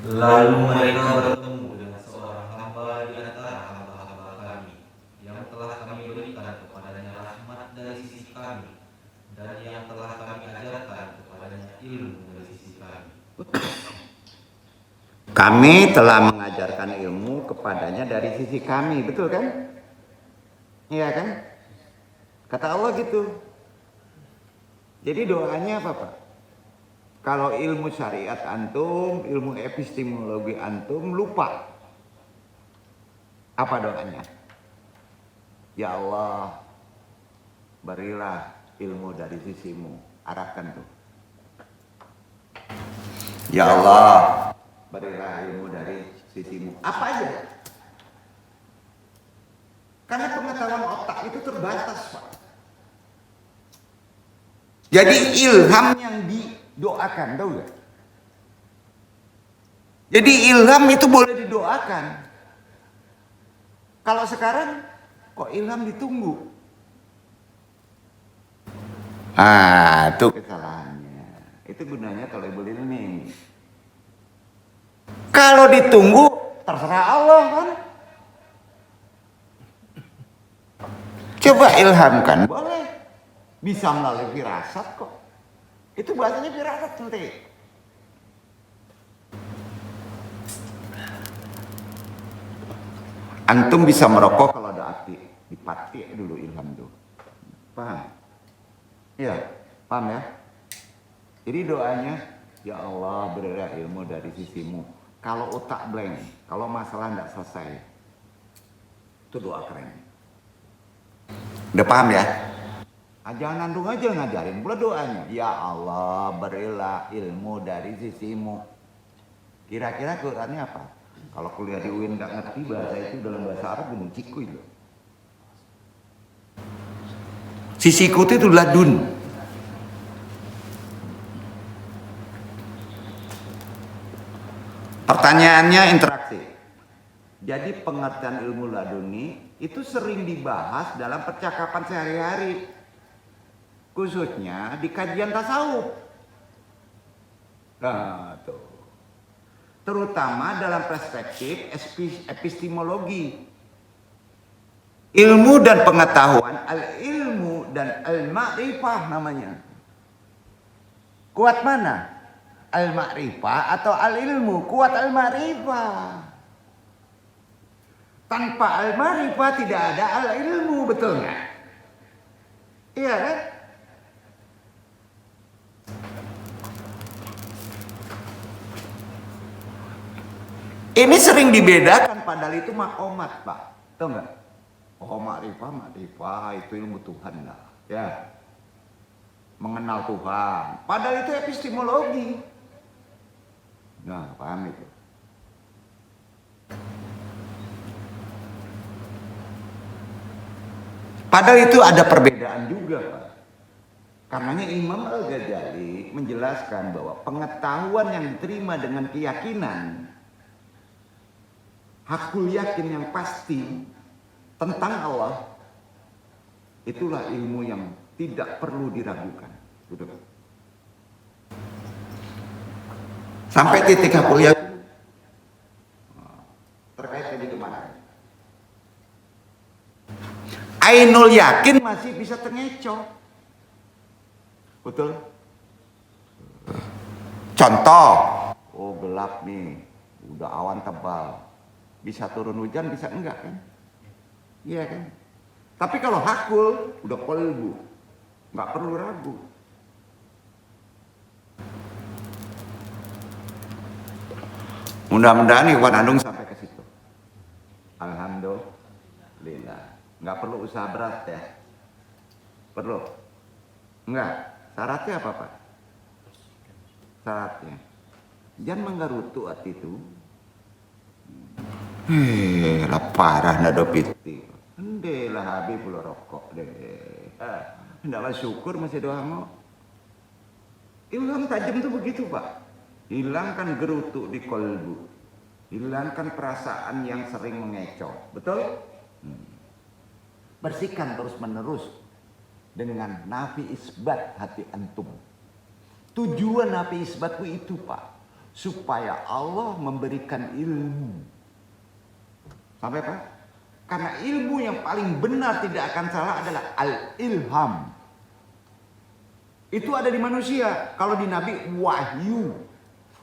Lalu mereka bertemu dengan seorang hamba di antara hamba-hamba kami yang telah kami berikan kepadanya rahmat dari sisi kami dan yang telah kami ajarkan kepadanya ilmu dari sisi kami. Kami telah mengajarkan ilmu kepadanya dari sisi kami, betul kan? Iya kan? Kata Allah gitu. Jadi doanya apa Pak? Kalau ilmu syariat antum, ilmu epistemologi antum lupa. Apa doanya? Ya Allah, berilah ilmu dari sisimu. Arahkan tuh. Ya Allah, berilah ilmu dari sisimu. Apa aja? Karena pengetahuan otak itu terbatas, Pak. Jadi ilham yang didoakan, tahu gak? Jadi ilham itu boleh didoakan. Kalau sekarang kok ilham ditunggu? Itu kesalahannya. Itu gunanya kalau ibu ilmi. Kalau ditunggu terserah Allah kan. Coba ilhamkan, boleh. Bisa melalui firasat kok. Itu bahasanya firasat nanti. Antum bisa merokok kalau ada api, dipatik dulu ilham tuh. Paham? Iya, paham ya? Jadi doanya, ya Allah berilah ilmu dari sisimu. Kalau otak blank, kalau masalah tidak selesai, itu doa keren. Udah paham ya? Jangan nandung aja ngajarin pula doanya. Ya Allah berilah ilmu dari sisimu. Kira-kira Qurannya apa? Kalau kuliah di UIN nggak ngerti bahasa itu dalam bahasa Arab gunung cikuy loh. Sisiku itu ladun. Pertanyaannya interaksi. Jadi pengertian ilmu laduni itu sering dibahas dalam percakapan sehari-hari. Khususnya di kajian tasawuf. Nah, tuh. Terutama dalam perspektif epistemologi. Ilmu dan pengetahuan, al-ilmu dan al-ma'rifah namanya. Kuat mana? Al-ma'rifah atau al-ilmu? Kuat al-ma'rifah. Tanpa al-ma'rifah tidak ada al-ilmu, betul nggak? Iya kan? Ini sering dibedakan padahal itu makomat, Pak. Tahu nggak? Oh, makrifah itu ilmu Tuhan lah, ya. Mengenal Tuhan. Padahal itu epistemologi. Nah, paham itu. Padahal itu ada perbedaan juga, Pak. Karenanya Imam Al-Ghazali menjelaskan bahwa pengetahuan yang diterima dengan keyakinan, hakul yakin yang pasti tentang Allah, itulah ilmu yang tidak perlu diragukan. Betul. Sampai titik hakul yakin. Terkait tadi kemarin. Ainul yakin masih bisa tengecoh. Betul. Contoh, oh gelap nih, udah awan tebal. Bisa turun hujan, bisa enggak kan? Iya kan? Tapi kalau hakul, udah kolbu, nggak perlu ragu. Mudah-mudahan Iwan Andung sampai ke situ. Alhamdulillah. Nggak perlu usaha berat ya? Perlu? Enggak. Syaratnya apa Pak? Syaratnya, jangan menggerutu hati itu. Lah parah nado piti. Ende lah habis pulau rokok deh. Ndak syukur masih doa mau. Ilham tajam tuh begitu Pak. Hilangkan gerutu di kolbu. Hilangkan perasaan yang sering mengecoh. Betul? Bersihkan terus menerus dengan nafi isbat hati antum. Tujuan nafi isbatku itu Pak, supaya Allah memberikan ilmu. Sampai apa? Karena ilmu yang paling benar tidak akan salah adalah al-ilham. Itu ada di manusia. Kalau di Nabi wahyu.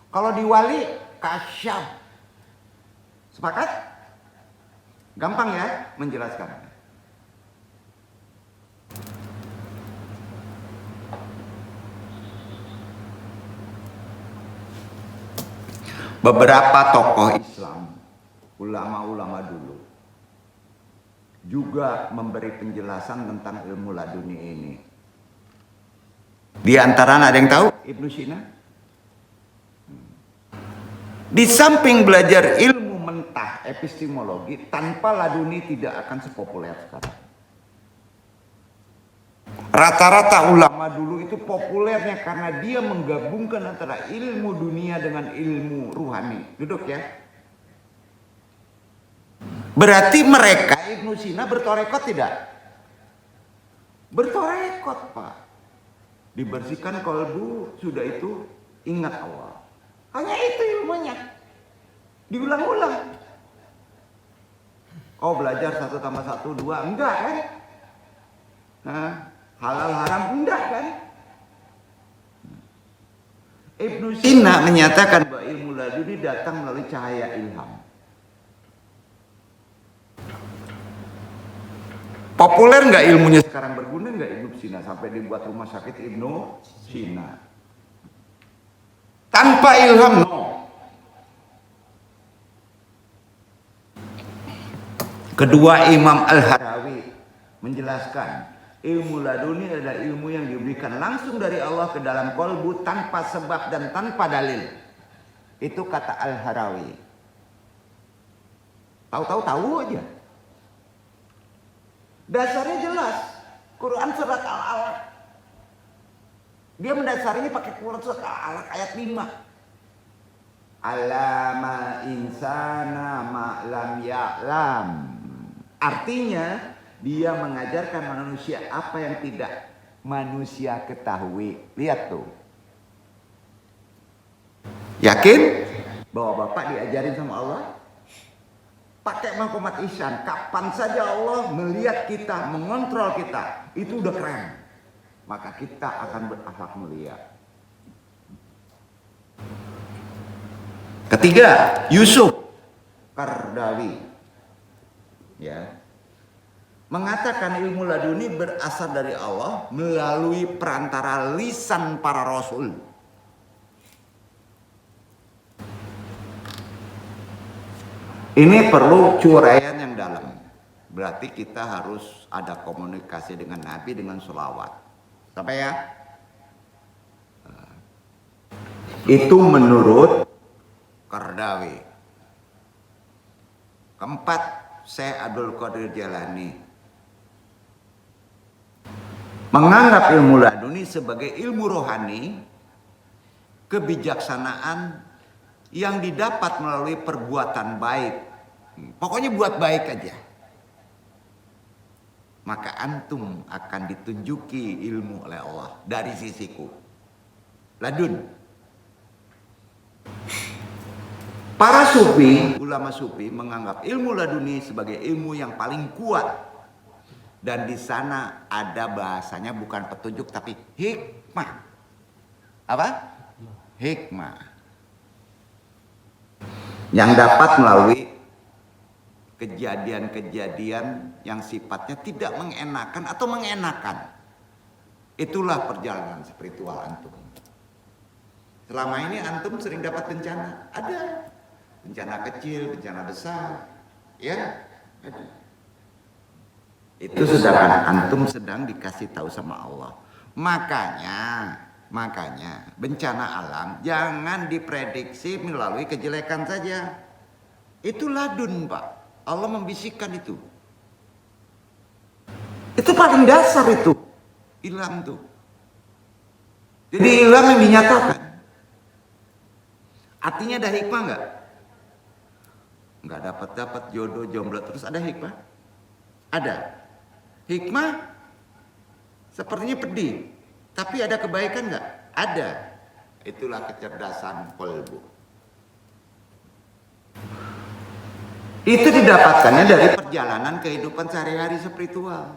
Kalau di wali kasyaf. Sepakat? Gampang ya menjelaskan. Beberapa tokoh Islam, ulama-ulama dulu, juga memberi penjelasan tentang ilmu laduni ini. Di antara ada yang tahu? Ibnu Sina. Di samping belajar ilmu mentah epistemologi, tanpa laduni tidak akan sepopuler sekarang. Rata-rata ulama dulu itu populernya karena dia menggabungkan antara ilmu dunia dengan ilmu ruhani. Duduk ya. Berarti mereka Ibnu Sina bertorekot tidak? Bertorekot, Pak. Dibersihkan kalbu, sudah itu ingat Allah. Hanya itu ilmunya. Diulang-ulang. Oh, belajar 1 tambah 1 2, enggak kan? Nah, halal haram enggak kan? Ibnu Sina menyatakan bahwa ilmu laduni datang melalui cahaya ilham. Populer nggak ilmunya sekarang, berguna nggak Ibnu Sina sampai dibuat rumah sakit Ibnu Sina? Tanpa ilham, no. Kedua, Imam Al-Harawi menjelaskan ilmu laduni adalah ilmu yang diberikan langsung dari Allah ke dalam kolbu tanpa sebab dan tanpa dalil. Itu kata Al-Harawi. Tahu aja. Dasarnya jelas. Quran surat Al-Alaq. Dia mendasarinya pakai Quran surat Al-Alaq ayat 5. Alama insana ma'lam ya'lam. Artinya dia mengajarkan manusia apa yang tidak manusia ketahui. Lihat tuh. Yakin bahwa Bapak diajarin sama Allah? Pakai maqamat ihsan. Kapan saja Allah melihat kita, mengontrol kita, itu udah keren. Maka kita akan berakhlak mulia. Ketiga, Yusuf Qaradawi, ya, mengatakan ilmu laduni berasal dari Allah melalui perantara lisan para rasul. Ini perlu curaian yang dalam. Berarti kita harus ada komunikasi dengan Nabi dengan sholawat. Sampai ya? Itu menurut Qaradawi. Keempat, Syekh Abdul Qadir Jalani menganggap ilmu laduni sebagai ilmu rohani, kebijaksanaan yang didapat melalui perbuatan baik. Pokoknya buat baik aja. Maka antum akan ditunjuki ilmu oleh Allah dari sisiku. Ladun. Para sufi, ulama sufi menganggap ilmu laduni sebagai ilmu yang paling kuat. Dan di sana ada bahasanya bukan petunjuk tapi hikmah. Apa? Hikmah. Yang dapat melalui kejadian-kejadian yang sifatnya tidak mengenakan atau mengenakan. Itulah perjalanan spiritual antum. Selama ini antum sering dapat bencana, ada bencana kecil, bencana besar, ya ada. Itu sedangkan antum sedang dikasih tahu sama Allah. Makanya bencana alam jangan diprediksi melalui kejelekan saja. Itu ladun, Pak. Allah membisikkan itu. Itu paling dasar itu. Ilham tuh. Jadi ilham yang dinyatakan. Artinya ada hikmah enggak? Enggak dapat jodoh jomblo terus ada hikmah? Ada. Hikmah sepertinya pedih. Tapi ada kebaikan enggak? Ada. Itulah kecerdasan kolbu. Itu didapatkannya dari perjalanan kehidupan sehari-hari spiritual.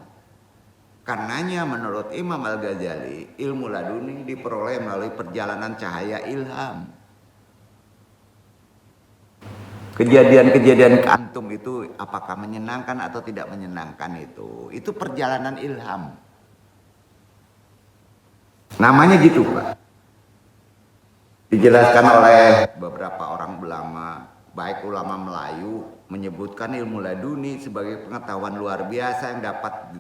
Karenanya menurut Imam Al-Ghazali, ilmu laduni diperoleh melalui perjalanan cahaya ilham. Kejadian-kejadian antum itu apakah menyenangkan atau tidak menyenangkan itu perjalanan ilham. Namanya gitu, Pak. Dijelaskan oleh beberapa orang ulama, baik ulama Melayu menyebutkan ilmu laduni sebagai pengetahuan luar biasa yang dapat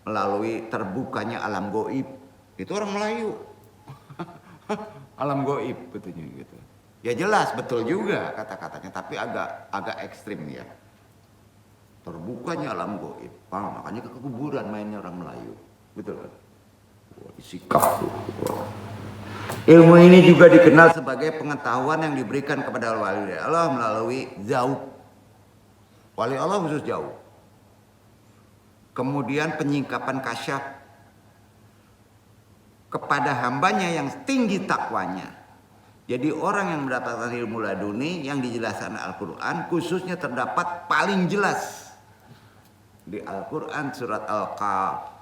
melalui terbukanya alam goib. Itu orang Melayu. Alam goib betulnya gitu. Ya jelas betul juga kata-katanya, tapi agak ekstrim ya. Terbukanya alam goib. Makanya ke kuburan mainnya orang Melayu. Betul kan? Wah, disikap tuh. Wah. Ilmu ini juga dikenal sebagai pengetahuan yang diberikan kepada wali Allah melalui zauq. Wali Allah khusus jauh. Kemudian penyingkapan kasyaf kepada hambanya yang tinggi takwanya. Jadi orang yang mendapatkan ilmu laduni yang dijelaskan Al-Quran khususnya terdapat paling jelas di Al-Quran surat Al-Kahf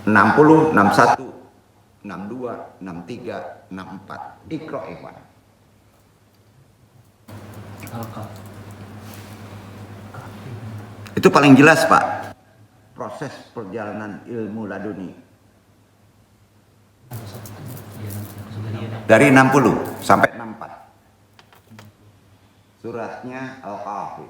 60, 61, 62, 63, 64. Iqra ikhwan. Al-Kahf. Itu paling jelas, Pak, proses perjalanan ilmu laduni. Dari 60 sampai 64. Suratnya Al-Kahfi.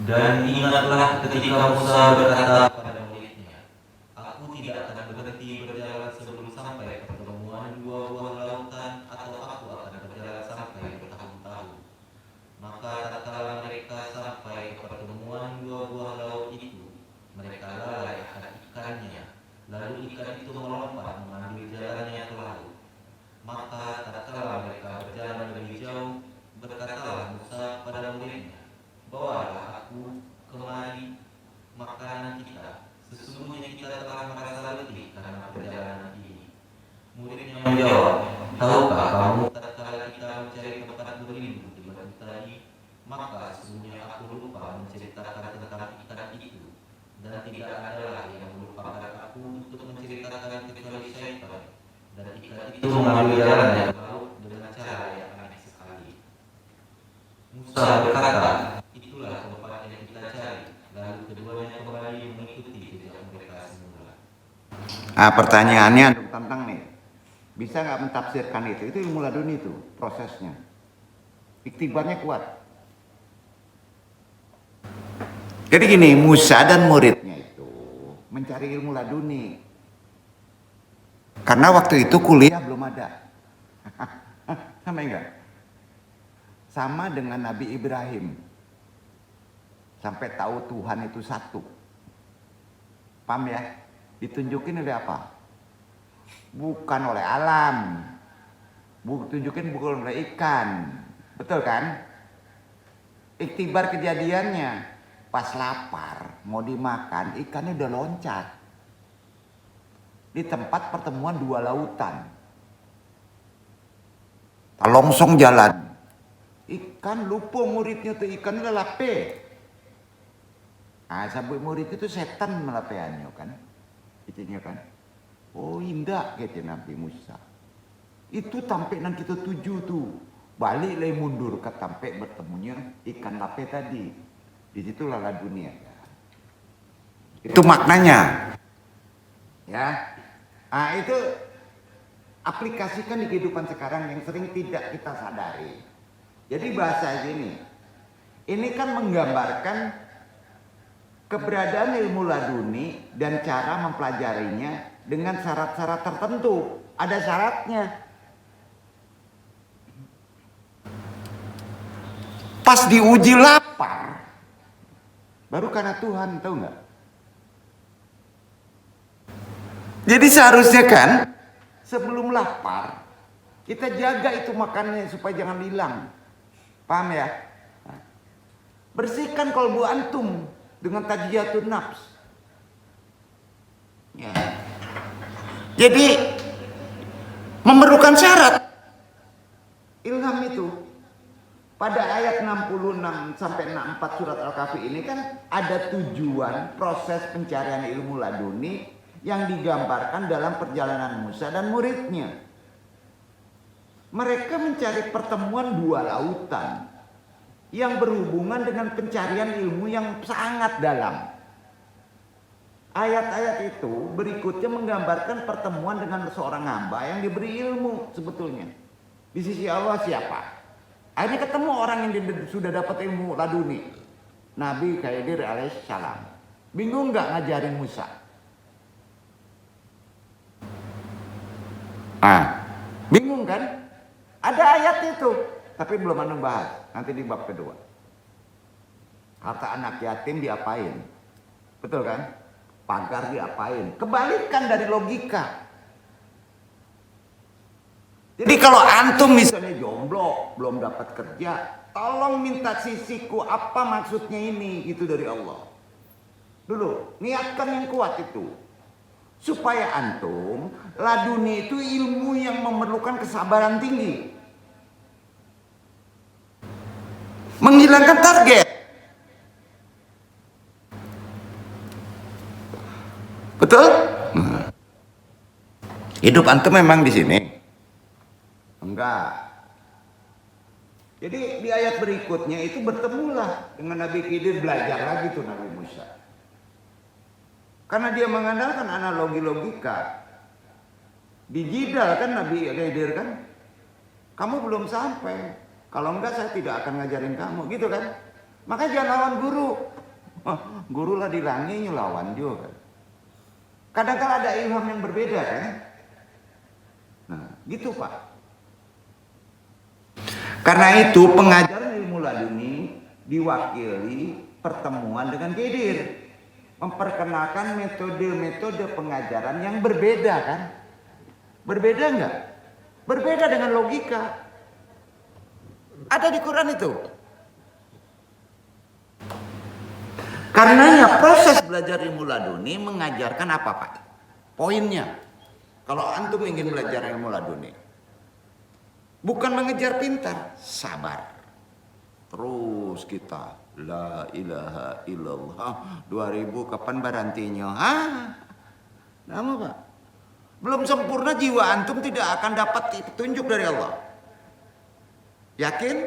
Dan ingatlah ketika Musa berkata kepada muridnya, aku tidak akan berhenti berjalan sebelum sampai pertemuan dua buah lautan, atau aku akan berjalan sampai bertahun-tahun. Maka tatkala mereka sampai ke pertemuan dua buah laut itu, mereka lalai akan ikannya, lalu ikan itu melompat mengambil jalannya ke laut. Maka tatkala mereka berjalan lebih jauh, berkatalah Musa pada muridnya, bawalah aku kemari makanan kita. mencari tempat berlindung di batu tadi, maka sesungguhnya aku lupa menceritakan tentang ikan itu, dan tidak ada lagi yang melupakan aku untuk menceritakan kecuali syaitan, dan ikan itu mengambil jalannya ke laut dengan cara yang aneh sekali. Musa berkata, itulah tempat yang kita cari. Lalu keduanya kembali mengikuti jejak mereka semula. Pertanyaannya Antum tantang nih, bisa nggak mentafsirkan itu? Itu ilmu laduni itu prosesnya, iktibarnya kuat. Jadi gini, Musa dan muridnya itu mencari ilmu laduni. Karena waktu itu kuliah belum ada. Sama enggak? Sama dengan Nabi Ibrahim. Sampai tahu Tuhan itu satu. Paham ya? Ditunjukin oleh apa? Bukan oleh alam. Ditunjukin bukan oleh ikan. Betul kan? Iktibar kejadiannya. Pas lapar, mau dimakan, ikannya udah loncat. Di tempat pertemuan dua lautan. Longsong jalan. Ikan lupa muridnya tuh, ikan udah lape. Sampai murid itu setan melapeannya kan. Itunya kan. Oh indah kata Nabi Musa. Itu sampai nanti kita tuju tuh. Balik lagi mundur ke sampai bertemunya ikan lape tadi. Di situ lala dunia. Itu maknanya. Ya. Itu aplikasikan di kehidupan sekarang yang sering tidak kita sadari. Jadi bahasa gini. Ini kan menggambarkan keberadaan ilmu laduni dan cara mempelajarinya dengan syarat-syarat tertentu. Ada syaratnya. Pas diuji lapar, baru karena Tuhan, tahu nggak? Jadi seharusnya kan sebelum lapar kita jaga itu makannya supaya jangan hilang. Paham ya? Bersihkan kalbu antum dengan tajiyatun nafs. Ya. Jadi memerlukan syarat ilham itu. Pada ayat 66 sampai 64 surat Al-Kahfi ini kan ada tujuan proses pencarian ilmu laduni yang digambarkan dalam perjalanan Musa dan muridnya. Mereka mencari pertemuan dua lautan yang berhubungan dengan pencarian ilmu yang sangat dalam. Ayat-ayat itu berikutnya menggambarkan pertemuan dengan seorang hamba yang diberi ilmu sebetulnya. Di sisi Allah siapa? Akhirnya ketemu orang yang sudah dapat ilmu laduni. Nabi Khidir alaihissalam. Bingung nggak ngajarin Musa? Bingung kan? Ada ayat itu. Tapi belum ada bahas. Nanti di bab kedua. Harta anak yatim diapain? Betul kan? Pagar diapain? Kebalikan dari logika. Jadi kalau antum misalnya jomblo, belum dapat kerja, tolong minta sisiku apa maksudnya ini, itu dari Allah. Dulu, niatkan yang kuat itu. Supaya antum, laduni itu ilmu yang memerlukan kesabaran tinggi. Menghilangkan target. Betul? Hidup antum memang di sini. Enggak. Jadi di ayat berikutnya itu bertemulah dengan Nabi Khidir, belajar lagi tuh Nabi Musa. Karena dia mengandalkan analogi logika. Dijidal kan Nabi Khidir kan. Kamu belum sampai. Kalau enggak saya tidak akan ngajarin kamu, gitu kan. Makanya jangan lawan guru. Guru lah dilangi lawan juga. Kadang-kadang ada ilham yang berbeda kan. Nah, gitu Pak. Karena itu pengajaran ilmu laduni diwakili pertemuan dengan Khidir, memperkenalkan metode-metode pengajaran yang berbeda kan? Berbeda enggak? Berbeda dengan logika. Ada di Quran itu. Karenanya proses belajar ilmu laduni mengajarkan apa Pak? Poinnya. Kalau antum ingin belajar ilmu laduni, Bukan mengejar pintar, sabar. Terus kita la ilaha illallah 2000 kapan barantinya? Nama Pak. Belum sempurna jiwa antum tidak akan dapat petunjuk dari Allah. Yakin?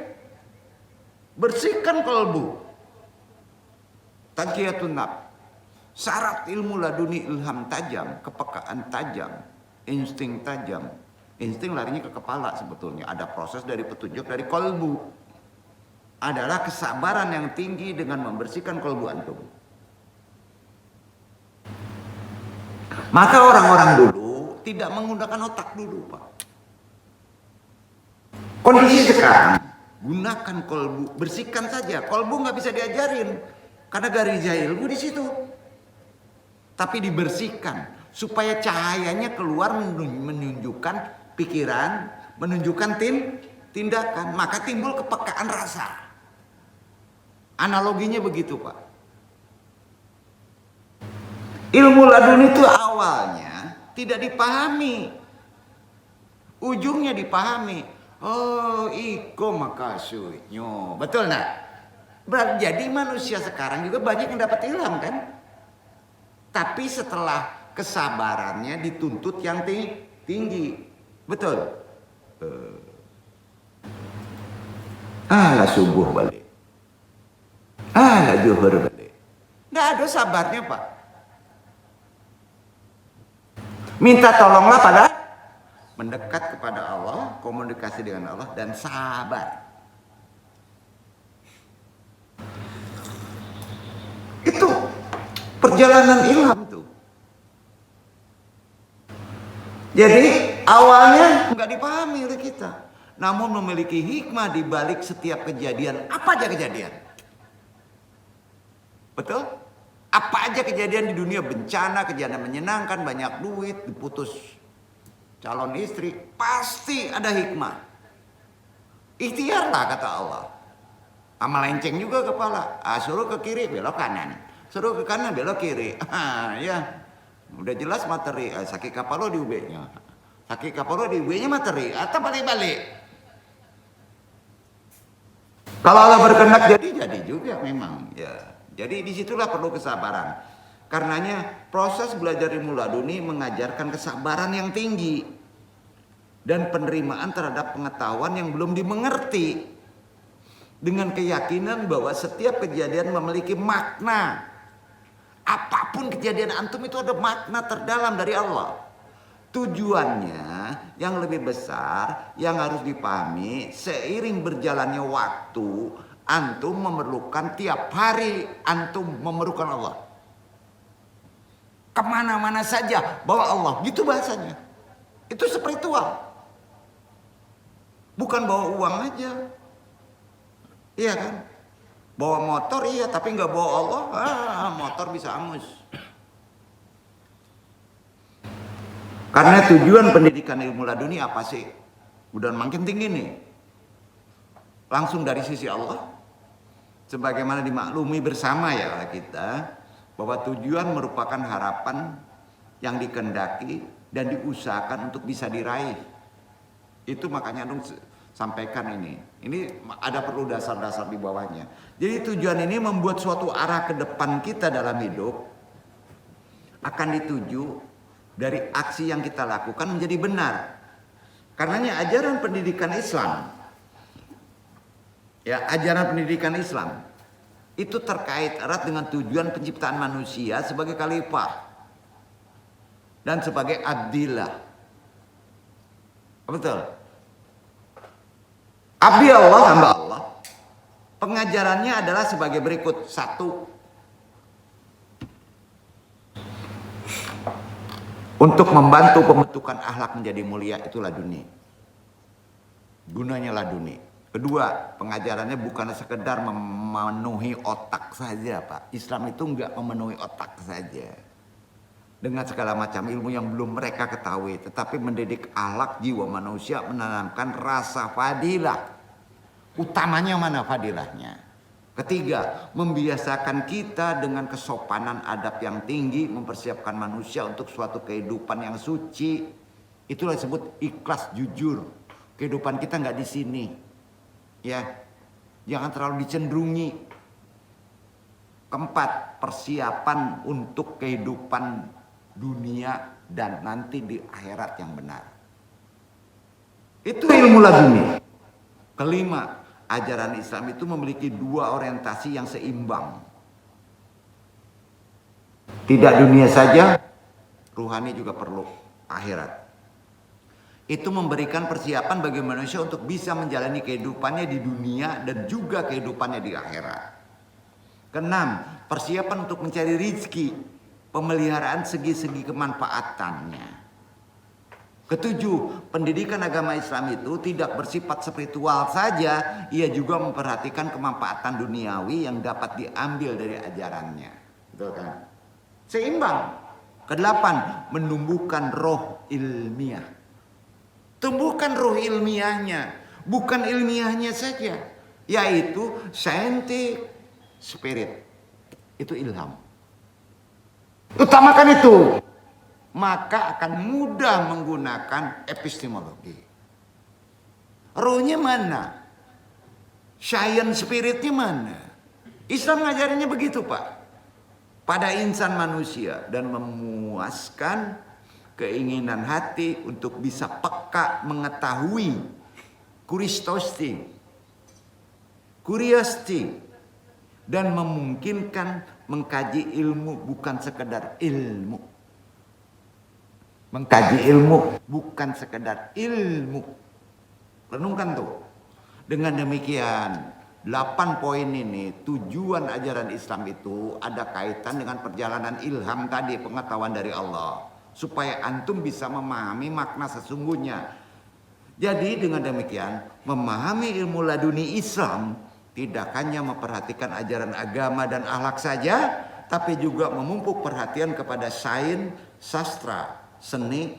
Bersihkan kalbu. Tazkiyatun nafs. Syarat ilmu laduni ilham tajam, kepekaan tajam, insting tajam. Insting larinya ke kepala sebetulnya. Ada proses dari petunjuk dari kalbu. Adalah kesabaran yang tinggi dengan membersihkan kalbu antum. Maka orang-orang dulu tidak menggunakan otak dulu, Pak. Kondisi sekarang, gunakan kalbu, bersihkan saja. Kalbu nggak bisa diajarin karena garisnya ilmu di situ. Tapi dibersihkan supaya cahayanya keluar menunjukkan pikiran, menunjukkan tindakan, maka timbul kepekaan rasa. Analoginya begitu, Pak. Ilmu laduni itu awalnya tidak dipahami, ujungnya dipahami. Oh, iko makasihnya, betul nak? Jadi manusia sekarang juga banyak yang dapat ilham kan? Tapi setelah kesabarannya dituntut yang tinggi, betul? Subuh balik, zuhur balik, nggak ada sabarnya Pak. Minta tolonglah pada mendekat kepada Allah, komunikasi dengan Allah dan sabar. Itu perjalanan ilham tuh. Jadi awalnya nggak dipahami oleh kita, namun memiliki hikmah di balik setiap kejadian. Apa aja kejadian? Betul? Apa aja kejadian di dunia, bencana, kejadian menyenangkan, banyak duit, diputus calon istri, pasti ada hikmah. Ikhtiarlah kata Allah. Melenceng juga kepala, suruh ke kiri belok kanan, suruh ke kanan belok kiri. Ya, udah jelas materi. Sakit kapalo di UB-nya, sakit kapalo di UB-nya materi, atau balik-balik. Kalau Allah berkehendak jadi juga memang. Ya, jadi disitulah perlu kesabaran. Karenanya proses belajar ilmu laduni mengajarkan kesabaran yang tinggi dan penerimaan terhadap pengetahuan yang belum dimengerti. Dengan keyakinan bahwa setiap kejadian memiliki makna. Apapun kejadian antum itu ada makna terdalam dari Allah. Tujuannya yang lebih besar yang harus dipahami, seiring berjalannya waktu, antum memerlukan tiap hari antum memerlukan Allah. Kemana-mana saja bawa Allah, gitu bahasanya. Itu spiritual. Bukan bawa uang aja. Iya kan? Bawa motor iya, tapi nggak bawa Allah, motor bisa angus. Karena tujuan pendidikan ilmu laduni apa sih? Udah makin tinggi nih. Langsung dari sisi Allah. Sebagaimana dimaklumi bersama ya oleh kita, bahwa tujuan merupakan harapan yang dikehendaki dan diusahakan untuk bisa diraih. Itu makanya dong sampaikan ini. Ini ada perlu dasar-dasar di bawahnya. Jadi tujuan ini membuat suatu arah ke depan kita dalam hidup akan dituju dari aksi yang kita lakukan menjadi benar. Karenanya ajaran pendidikan Islam, ya ajaran pendidikan Islam itu terkait erat dengan tujuan penciptaan manusia sebagai khalifah dan sebagai abdillah. Betul. Abdi Allah, hamba Allah. Pengajarannya adalah sebagai berikut. 1. Untuk membantu pembentukan akhlak menjadi mulia, itu laduni. Gunanya laduni. 2, pengajarannya bukan sekedar memenuhi otak saja, Pak. Islam itu enggak memenuhi otak saja. Dengan segala macam ilmu yang belum mereka ketahui, tetapi mendidik akhlak jiwa manusia, menanamkan rasa fadilah. Utamanya mana fadilahnya? 3, membiasakan kita dengan kesopanan adab yang tinggi, mempersiapkan manusia untuk suatu kehidupan yang suci. Itulah disebut ikhlas jujur. Kehidupan kita nggak di sini. Ya, jangan terlalu dicenderungi. Keempat, persiapan untuk kehidupan dunia dan nanti di akhirat yang benar. Itu ilmu laduni. Kelima, ajaran Islam itu memiliki dua orientasi yang seimbang. Tidak dunia saja, ruhani juga perlu akhirat. Itu memberikan persiapan bagi manusia untuk bisa menjalani kehidupannya di dunia dan juga kehidupannya di akhirat. Keenam, persiapan untuk mencari rizki, pemeliharaan segi-segi kemanfaatannya. Ketujuh, pendidikan agama Islam itu tidak bersifat spiritual saja, ia juga memperhatikan kemanfaatan duniawi yang dapat diambil dari ajarannya. Betul kan? Seimbang. Kedelapan, menumbuhkan roh ilmiah. Tumbuhkan roh ilmiahnya, bukan ilmiahnya saja, yaitu scientific spirit. Itu ilham. Utamakan itu, maka akan mudah menggunakan epistemologi. Rohnya mana? Science spiritnya mana? Islam ngajarinnya begitu, Pak. Pada insan manusia dan memuaskan keinginan hati untuk bisa peka mengetahui, curiosity, dan memungkinkan mengkaji ilmu bukan sekedar ilmu. Mengkaji ilmu bukan sekedar ilmu. Renungkan tuh. Dengan demikian, 8 poin ini, tujuan ajaran Islam itu ada kaitan dengan perjalanan ilham tadi, pengetahuan dari Allah. Supaya antum bisa memahami makna sesungguhnya. Jadi dengan demikian, memahami ilmu laduni Islam tidak hanya memperhatikan ajaran agama dan akhlak saja, tapi juga memupuk perhatian kepada sains, sastra, seni,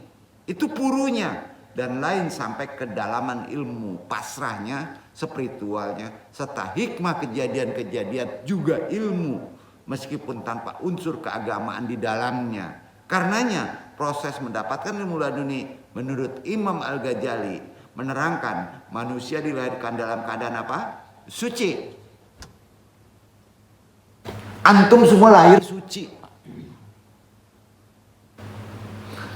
itu purunya, dan lain sampai kedalaman ilmu, pasrahnya, spiritualnya, serta hikmah kejadian-kejadian juga ilmu, meskipun tanpa unsur keagamaan di dalamnya. Karenanya proses mendapatkan ilmu laduni menurut Imam Al-Ghazali menerangkan manusia dilahirkan dalam keadaan apa? Suci. Antum semua lahir suci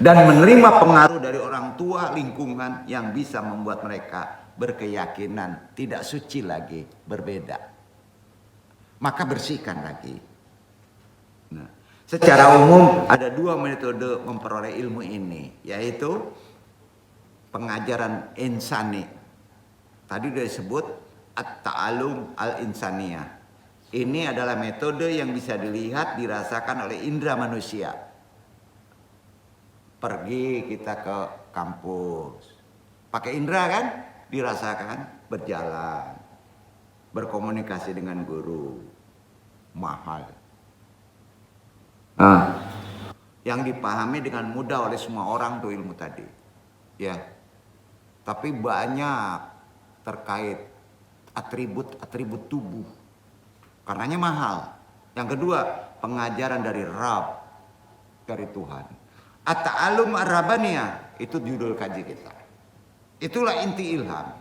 dan menerima pengaruh dari orang tua, lingkungan yang bisa membuat mereka berkeyakinan tidak suci lagi, berbeda. Maka bersihkan lagi. Nah, secara umum ada 2 metode memperoleh ilmu ini, yaitu pengajaran insani. Tadi sudah disebut at-ta'alum al-insaniyah. Ini adalah metode yang bisa dilihat, dirasakan oleh indera manusia. Pergi kita ke kampus, pakai indera kan, dirasakan, berjalan, berkomunikasi dengan guru, mahal. Yang dipahami dengan mudah oleh semua orang tuh ilmu tadi, ya. Tapi banyak terkait atribut tubuh, karenanya mahal. Yang kedua, pengajaran dari Rabb, dari Tuhan. At-ta'alum ar-rabbaniyah, itu judul kaji kita. Itulah inti ilham.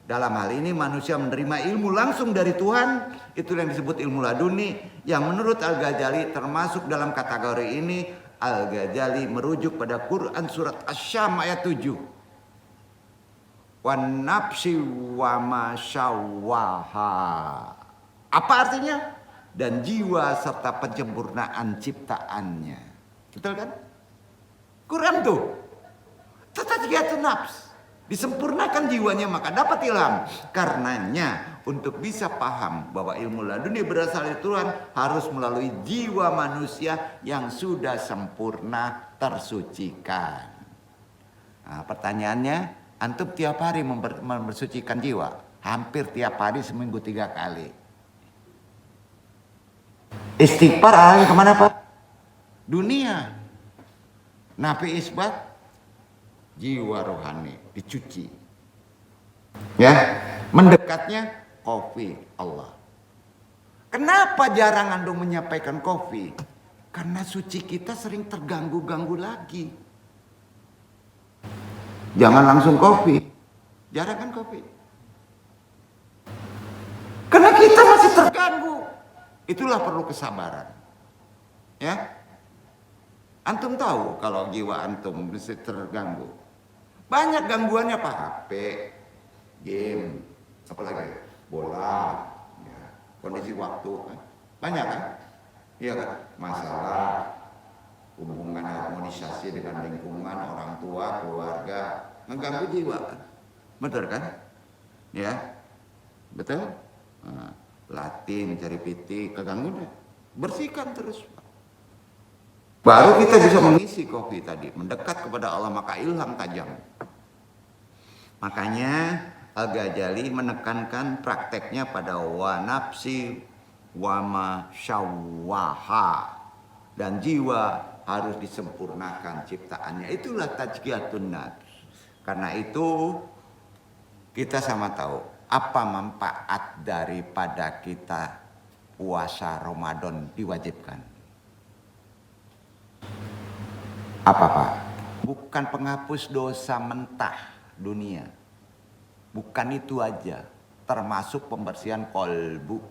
Dalam hal ini manusia menerima ilmu langsung dari Tuhan, itu yang disebut ilmu laduni, yang menurut Al-Ghazali termasuk dalam kategori ini. Al-Ghazali merujuk pada Quran surat Asy-Syam ayat 7. Wan nafsi wa ma syawwaha. Apa artinya? Dan jiwa serta penyempurnaan ciptaannya. Betul kan? Quran tuh. Tazkiyatun nafs. Disempurnakan jiwanya maka dapat ilham. Karenanya untuk bisa paham bahwa ilmu laduni berasal dari Tuhan harus melalui jiwa manusia yang sudah sempurna tersucikan. Nah, pertanyaannya, antum tiap hari membersucikan jiwa? Hampir tiap hari, seminggu 3 kali. Istighfar arahnya kemana Pak? Dunia. Nafi isbat, jiwa rohani dicuci. Ya, mendekatnya kofi Allah. Kenapa jarang antum menyampaikan kofi? Karena suci kita sering terganggu-ganggu lagi. Jangan langsung kopi. Jarang kan kopi? Karena kita masih terganggu. Itulah perlu kesabaran. Ya. Antum tahu kalau jiwa antum masih terganggu. Banyak gangguannya Pak, HP, game, apalagi bola, ya, kondisi waktu, banyak kan? Iya kan? Masalah hubungan harmonisasi dengan lingkungan, orang tua, keluarga, mengganggu jiwa kan? Betul kan? Ya, betul? Nah, latih, mencari piti, keganggu deh. Bersihkan terus. Baru kita bisa mengisi kopi tadi, mendekat kepada Allah, maka ilham tajam. Makanya Al-Ghazali menekankan prakteknya pada wa nafsi wa ma syawwaha, dan jiwa harus disempurnakan ciptaannya. Itulah tazkiyatun nafs. Karena itu kita sama tahu apa manfaat daripada kita puasa Ramadan diwajibkan. Apa Pak? Bukan penghapus dosa mentah dunia. Bukan itu aja, termasuk pembersihan kolbu.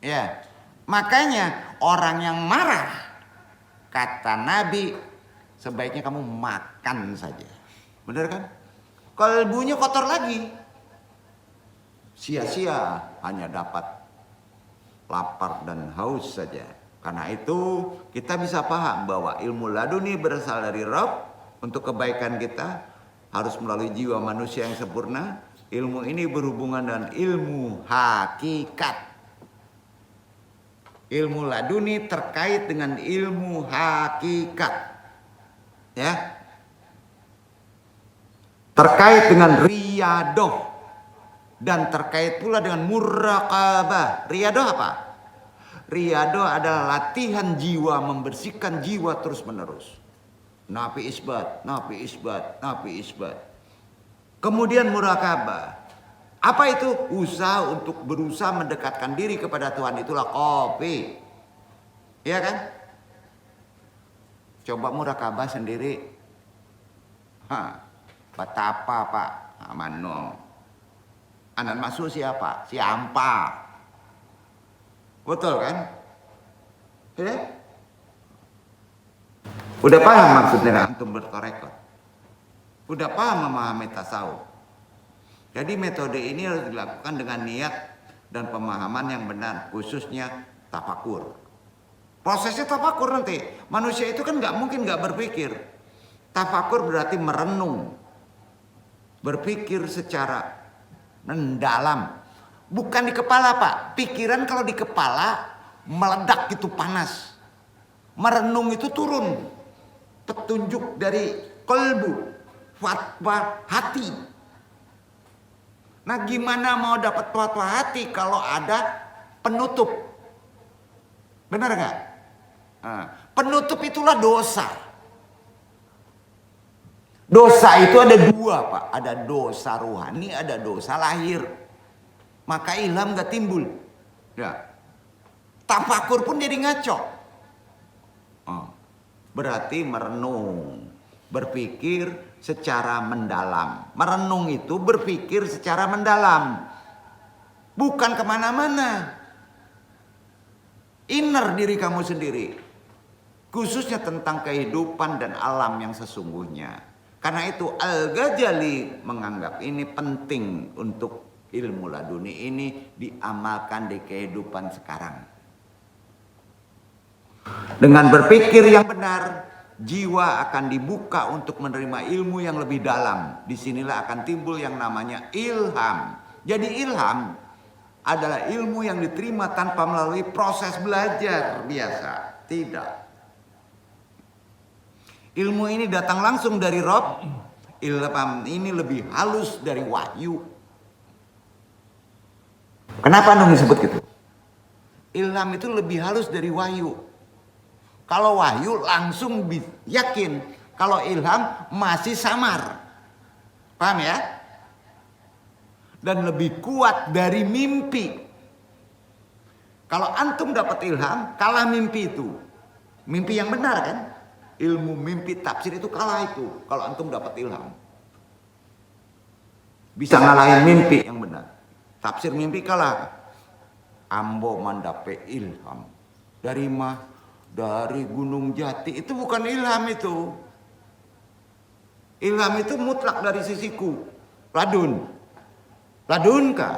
Ya, makanya orang yang marah, kata Nabi, sebaiknya kamu makan saja. Benar kan? Kolbunya kotor lagi. Sia-sia hanya dapat lapar dan haus saja. Karena itu kita bisa paham bahwa ilmu laduni berasal dari Rabb untuk kebaikan kita, harus melalui jiwa manusia yang sempurna. Ilmu ini berhubungan dengan ilmu hakikat. Ilmu laduni terkait dengan ilmu hakikat. Ya. Terkait dengan riyadoh. Dan terkait pula dengan muraqabah. Riyadoh apa? Riyadoh adalah latihan jiwa, membersihkan jiwa terus menerus. Nafi isbat, nafi isbat, nafi isbat. Kemudian muraqabah. Apa itu? Usaha untuk berusaha mendekatkan diri kepada Tuhan, itulah kopi. Iya kan? Coba muraqabah sendiri. Betapa Pak? Mano. Anak masuk siapa? Siapa? Betul kan? Ya? Udah paham maksudnya antum bertorekot? Udah paham memahami tasawuf? Jadi metode ini harus dilakukan dengan niat dan pemahaman yang benar, khususnya tafakur. Prosesnya tafakur nanti. Manusia itu kan nggak mungkin nggak berpikir. Tafakur berarti merenung, berpikir secara mendalam. Bukan di kepala Pak. Pikiran kalau di kepala meledak gitu panas. Merenung itu turun. Petunjuk dari kolbu, fatwa hati. Nah gimana mau dapat fatwa hati kalau ada penutup? Benar gak? Nah, penutup itulah dosa. Dosa itu ada dua Pak. Ada dosa rohani, ada dosa lahir. Maka ilham gak timbul. Ya. Tafakur pun jadi ngaco. Berarti merenung, berpikir secara mendalam. Merenung itu berpikir secara mendalam, bukan kemana-mana. Inner diri kamu sendiri, khususnya tentang kehidupan dan alam yang sesungguhnya. Karena itu Al-Ghazali menganggap ini penting untuk ilmu laduni ini diamalkan di kehidupan sekarang. Dengan berpikir yang benar, jiwa akan dibuka untuk menerima ilmu yang lebih dalam. Disinilah akan timbul yang namanya ilham. Jadi ilham adalah ilmu yang diterima tanpa melalui proses belajar biasa. Tidak. Ilmu ini datang langsung dari Rabb. Ilham ini lebih halus dari wahyu. Kenapa dong disebut gitu? Ilham itu lebih halus dari wahyu. Kalau wahyu langsung yakin. Kalau ilham masih samar. Paham ya? Dan lebih kuat dari mimpi. Kalau antum dapat ilham, kalah mimpi itu. Mimpi yang benar kan? Ilmu mimpi tafsir itu kalah itu. Kalau antum dapat ilham. bisa ngalahin mimpi yang benar. Tafsir mimpi kalah. Ambo mandape ilham. Dari mah? Dari Gunung Jati. Itu bukan ilham itu. Ilham itu mutlak dari sisiku. Ladun. Ladunkah?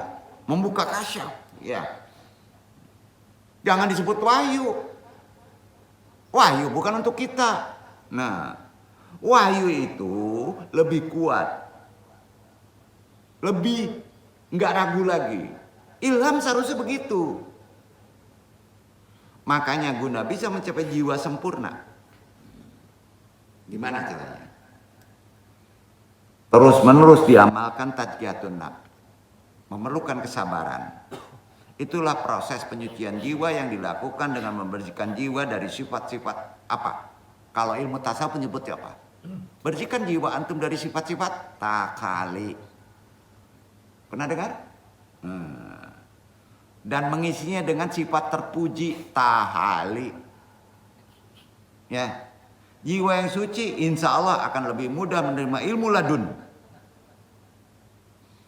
Membuka kasyaf. Ya. Jangan disebut wahyu. Wahyu bukan untuk kita. Nah, wahyu itu lebih kuat. Lebih nggak ragu lagi. Ilham seharusnya begitu. Makanya guna bisa mencapai jiwa sempurna. Gimana caranya? Terus menerus diamalkan tazkiyatun nafs. Memerlukan kesabaran. Itulah proses penyucian jiwa yang dilakukan dengan membersihkan jiwa dari sifat-sifat apa? Kalau ilmu tasawuf menyebutnya apa? Bersihkan jiwa antum dari sifat-sifat takali. Pernah dengar? Dan mengisinya dengan sifat terpuji tahali. Ya, jiwa yang suci insya Allah akan lebih mudah menerima ilmu ladun.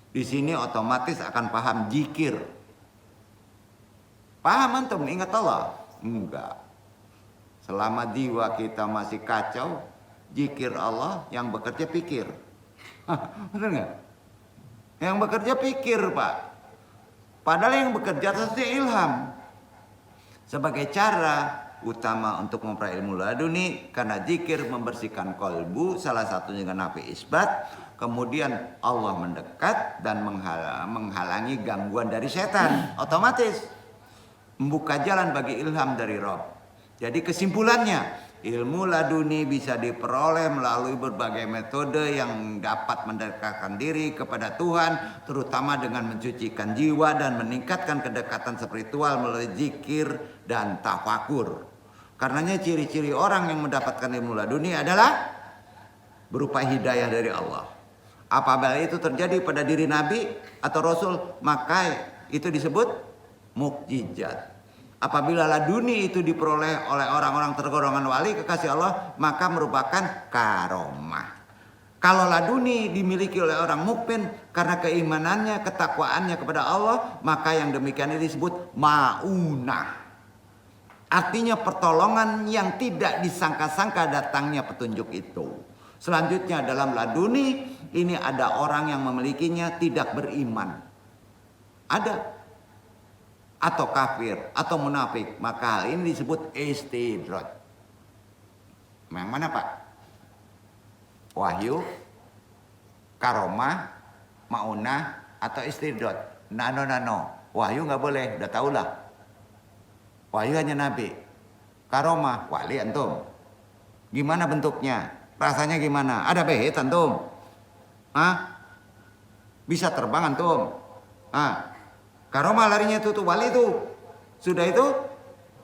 Di sini otomatis akan paham zikir. Paham antum ingat Allah? Enggak. Selama jiwa kita masih kacau, zikir Allah yang bekerja pikir. Benar nggak? Yang bekerja pikir, Pak. Padahal yang bekerja harusnya ilham. Sebagai cara utama untuk mempelajari ilmu laduni, karena zikir membersihkan kolbu, salah satunya dengan nafi isbat. Kemudian Allah mendekat dan menghalangi gangguan dari setan. Otomatis membuka jalan bagi ilham dari Rabb. Jadi kesimpulannya, ilmu laduni bisa diperoleh melalui berbagai metode yang dapat mendekatkan diri kepada Tuhan, terutama dengan mencucikan jiwa dan meningkatkan kedekatan spiritual melalui zikir dan tafakur. Karenanya ciri-ciri orang yang mendapatkan ilmu laduni adalah berupa hidayah dari Allah. Apabila itu terjadi pada diri Nabi atau Rasul, maka itu disebut mukjizat. Apabila laduni itu diperoleh oleh orang-orang tergolongan wali kekasih Allah, maka merupakan karomah. Kalau laduni dimiliki oleh orang mukmin karena keimanannya, ketakwaannya kepada Allah, maka yang demikian ini disebut maunah. Artinya pertolongan yang tidak disangka-sangka datangnya petunjuk itu. Selanjutnya dalam laduni ini ada orang yang memilikinya tidak beriman. Ada. Atau kafir, atau munafik, maka hal ini disebut istidraj. Yang mana Pak? Wahyu, karomah, maunah, atau istidraj. Nano. Wahyu nggak boleh, udah tahulah. Wahyu hanya Nabi. Karomah, wali antum. Gimana bentuknya? Rasanya gimana? Ada behit antum? Bisa terbang antum? Karomah larinya itu tuh wali itu. Sudah itu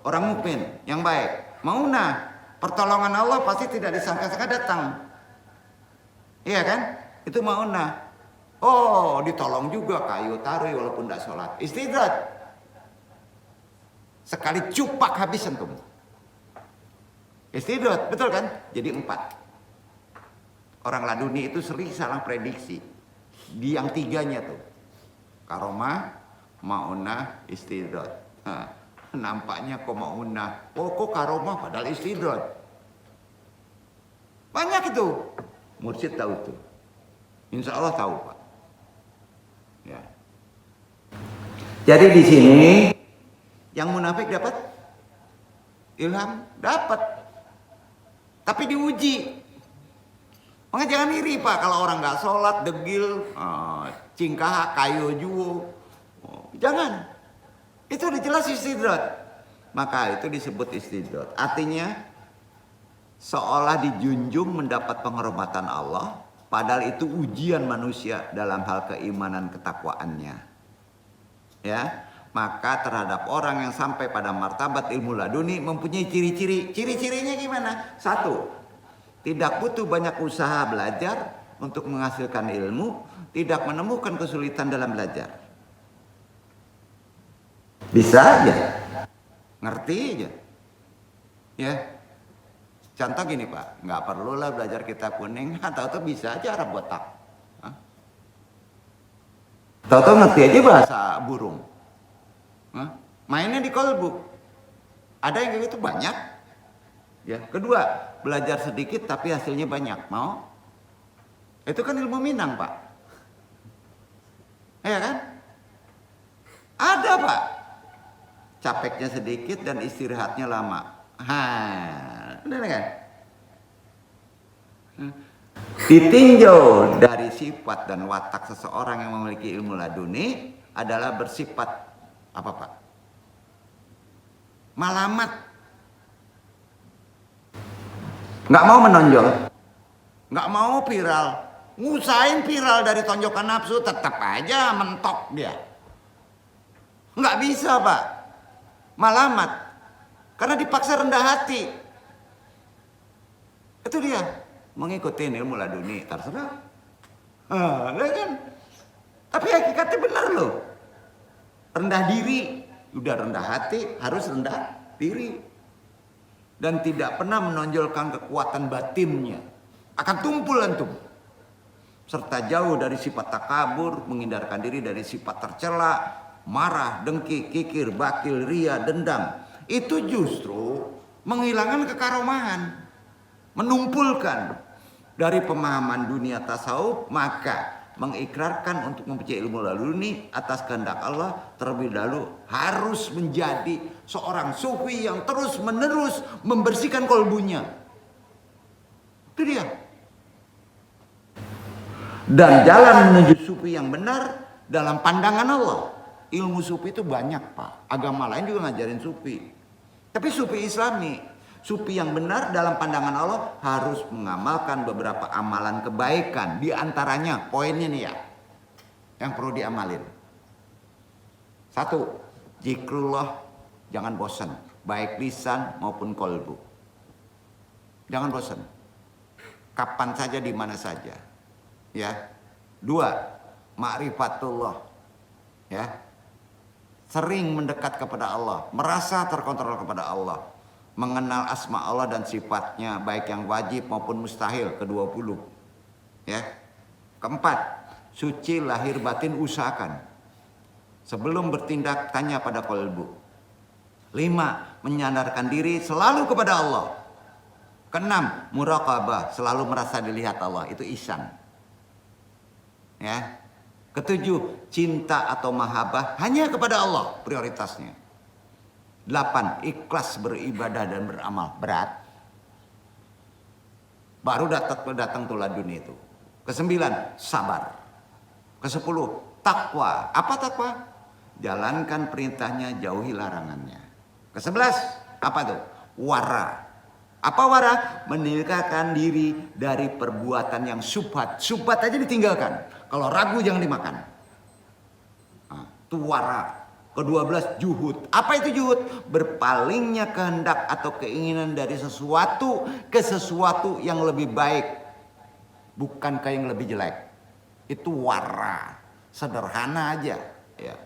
orang mukmin yang baik. Maunah, pertolongan Allah pasti tidak disangka-sangka datang. Iya kan? Itu maunah. Oh, ditolong juga kayu taruh walaupun tidak sholat. Istidraj. Sekali cupak habis antum. Istidraj, betul kan? Jadi 4. Orang laduni itu sering salah prediksi. Di yang 3-nya tuh. Karomah, maunah, istidraj. Nampaknya kok maunah, kok karomah padahal istidraj. Banyak itu. Mursyid tahu itu. Insya Allah tahu Pak. Ya. Jadi di sini yang munafik dapat ilham, dapat. Tapi diuji. Makanya jangan iri Pak kalau orang nggak sholat, degil, cingkah, kayu juwo. Jangan. Itu udah jelas istidraj. Maka itu disebut istidraj. Artinya seolah dijunjung mendapat penghormatan Allah, padahal itu ujian manusia dalam hal keimanan ketakwaannya. Ya, maka terhadap orang yang sampai pada martabat ilmu laduni mempunyai ciri-ciri. Ciri-cirinya gimana? 1, tidak butuh banyak usaha belajar untuk menghasilkan ilmu, tidak menemukan kesulitan dalam belajar. Bisa aja, ngerti aja. Ya, contoh gini Pak, nggak perlulah belajar kitab kuning, atau bisa aja Arab botak. Tahu-tahu ngerti aja bahasa burung. Hah? Mainnya di kolbu. Ada yang kayak gitu banyak. Ya. Kedua, belajar sedikit tapi hasilnya banyak. Mau? Itu kan ilmu Minang, Pak. Ya kan? Ada, Pak. Capeknya sedikit dan istirahatnya lama. Benar kan? Ditinjau dari sifat dan watak seseorang yang memiliki ilmu laduni adalah bersifat apa, Pak? Malamat. Nggak mau menonjol, nggak mau viral, ngusahain viral dari tonjokan nafsu, tetap aja mentok dia. Nggak bisa, Pak. Malamat. Karena dipaksa rendah hati. Itu dia. Mengikuti ilmu laduni, terserah. Kan? Tapi hakikatnya benar loh. Rendah diri. Udah rendah hati, harus rendah diri. Dan tidak pernah menonjolkan kekuatan batinnya. Akan tumpul antum. Serta jauh dari sifat takabur, menghindarkan diri dari sifat tercela, marah, dengki, kikir, bakil, ria, dendam. Itu justru menghilangkan kekaromahan. Menumpulkan dari pemahaman dunia tasawuf, maka mengikrarkan untuk mempercayai ilmu laduni atas kehendak Allah terlebih dahulu harus menjadi seorang sufi yang terus menerus membersihkan kolbunya. Itu dia. Dan jalan menuju sufi yang benar dalam pandangan Allah. Ilmu sufi itu banyak, Pak. Agama lain juga ngajarin sufi. Tapi sufi Islami, sufi yang benar dalam pandangan Allah harus mengamalkan beberapa amalan kebaikan. Di antaranya, poinnya nih ya, yang perlu diamalin. 1, zikrullah, jangan bosan. Baik lisan maupun kolbu. Jangan bosan. Kapan saja, di mana saja. Ya. 2, ma'rifatullah. Ya. Sering mendekat kepada Allah, merasa terkontrol kepada Allah, mengenal asma Allah dan sifatnya, baik yang wajib maupun mustahil, ke-20. Ya. 4, suci lahir batin usahakan. Sebelum bertindak tanya pada kolbu. 5, menyandarkan diri selalu kepada Allah. 6, muraqabah, selalu merasa dilihat Allah, itu ihsan. Ya. 7, cinta atau mahabbah hanya kepada Allah prioritasnya. 8, ikhlas beribadah dan beramal. Berat. Baru datang tuh laduni itu. 9, sabar. 10, takwa. Apa takwa? Jalankan perintahnya, jauhi larangannya. 11, apa tuh? Wara. Apa wara? Meninggalkan diri dari perbuatan yang syubhat. Syubhat aja ditinggalkan. Kalau ragu jangan dimakan. Itu wara. Ke-12, juhud. Apa itu juhud? Berpalingnya kehendak atau keinginan dari sesuatu ke sesuatu yang lebih baik. Bukan ke yang lebih jelek. Itu wara. Sederhana aja. Ya.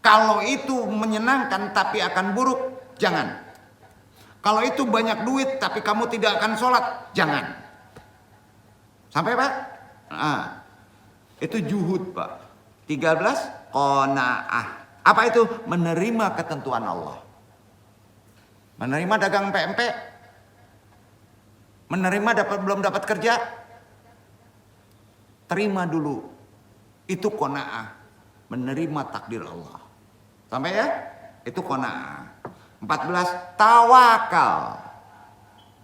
Kalau itu menyenangkan tapi akan buruk, jangan. Kalau itu banyak duit tapi kamu tidak akan sholat, jangan. Sampai, Pak? Itu juhud, Pak. 13, qanaah. Apa itu? Menerima ketentuan Allah. Menerima dagang PMP. Menerima belum dapat kerja. Terima dulu. Itu qanaah. Menerima takdir Allah. Sampai ya? Itu qanaah. 14, tawakal.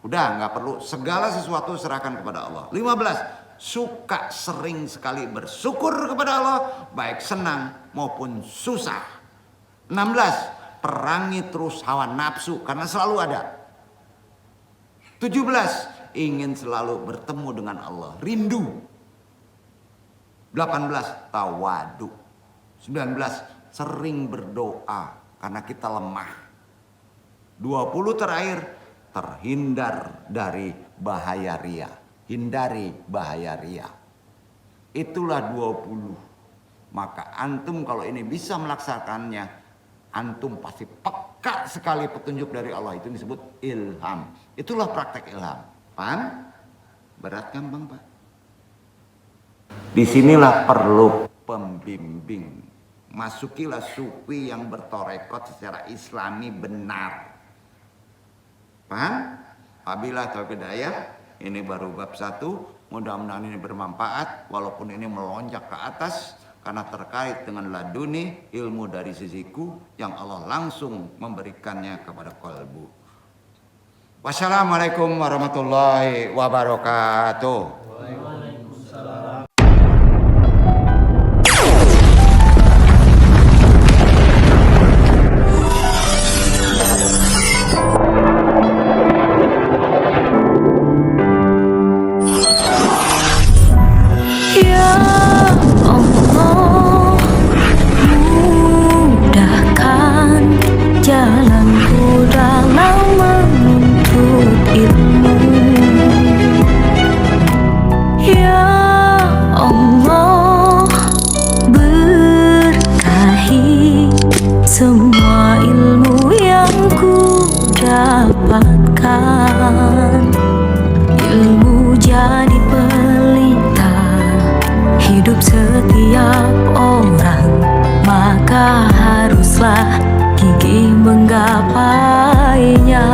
Udah nggak perlu, segala sesuatu serahkan kepada Allah. 15, suka sering sekali bersyukur kepada Allah, baik senang maupun susah. 16, perangi terus hawa nafsu karena selalu ada. 17, ingin selalu bertemu dengan Allah, rindu. 18, tawadu. 19, sering berdoa karena kita lemah. 20 terakhir, terhindar dari bahaya ria. Hindari bahaya ria. Itulah 20. Maka antum kalau ini bisa melaksanakannya, antum pasti peka sekali petunjuk dari Allah. Itu disebut ilham. Itulah praktek ilham. Paham? Berat gampang, Pak. Disinilah perlu pembimbing. Masukilah sufi yang bertorekot secara islami benar. Paham? Apabila tauhid hidayah, ini baru bab 1. Mudah-mudahan ini bermanfaat, walaupun ini melonjak ke atas karena terkait dengan laduni, ilmu dari sisiku yang Allah langsung memberikannya kepada kalbu. Wassalamualaikum warahmatullahi wabarakatuh. Ya Allah, mudahkan jalanku dalam menuntut ilmu. Ya Allah, berkahi semua ilmu yang ku dapatkan. Ilmu jadi pelita hidup setiap orang, maka haruslah gigih menggapainya.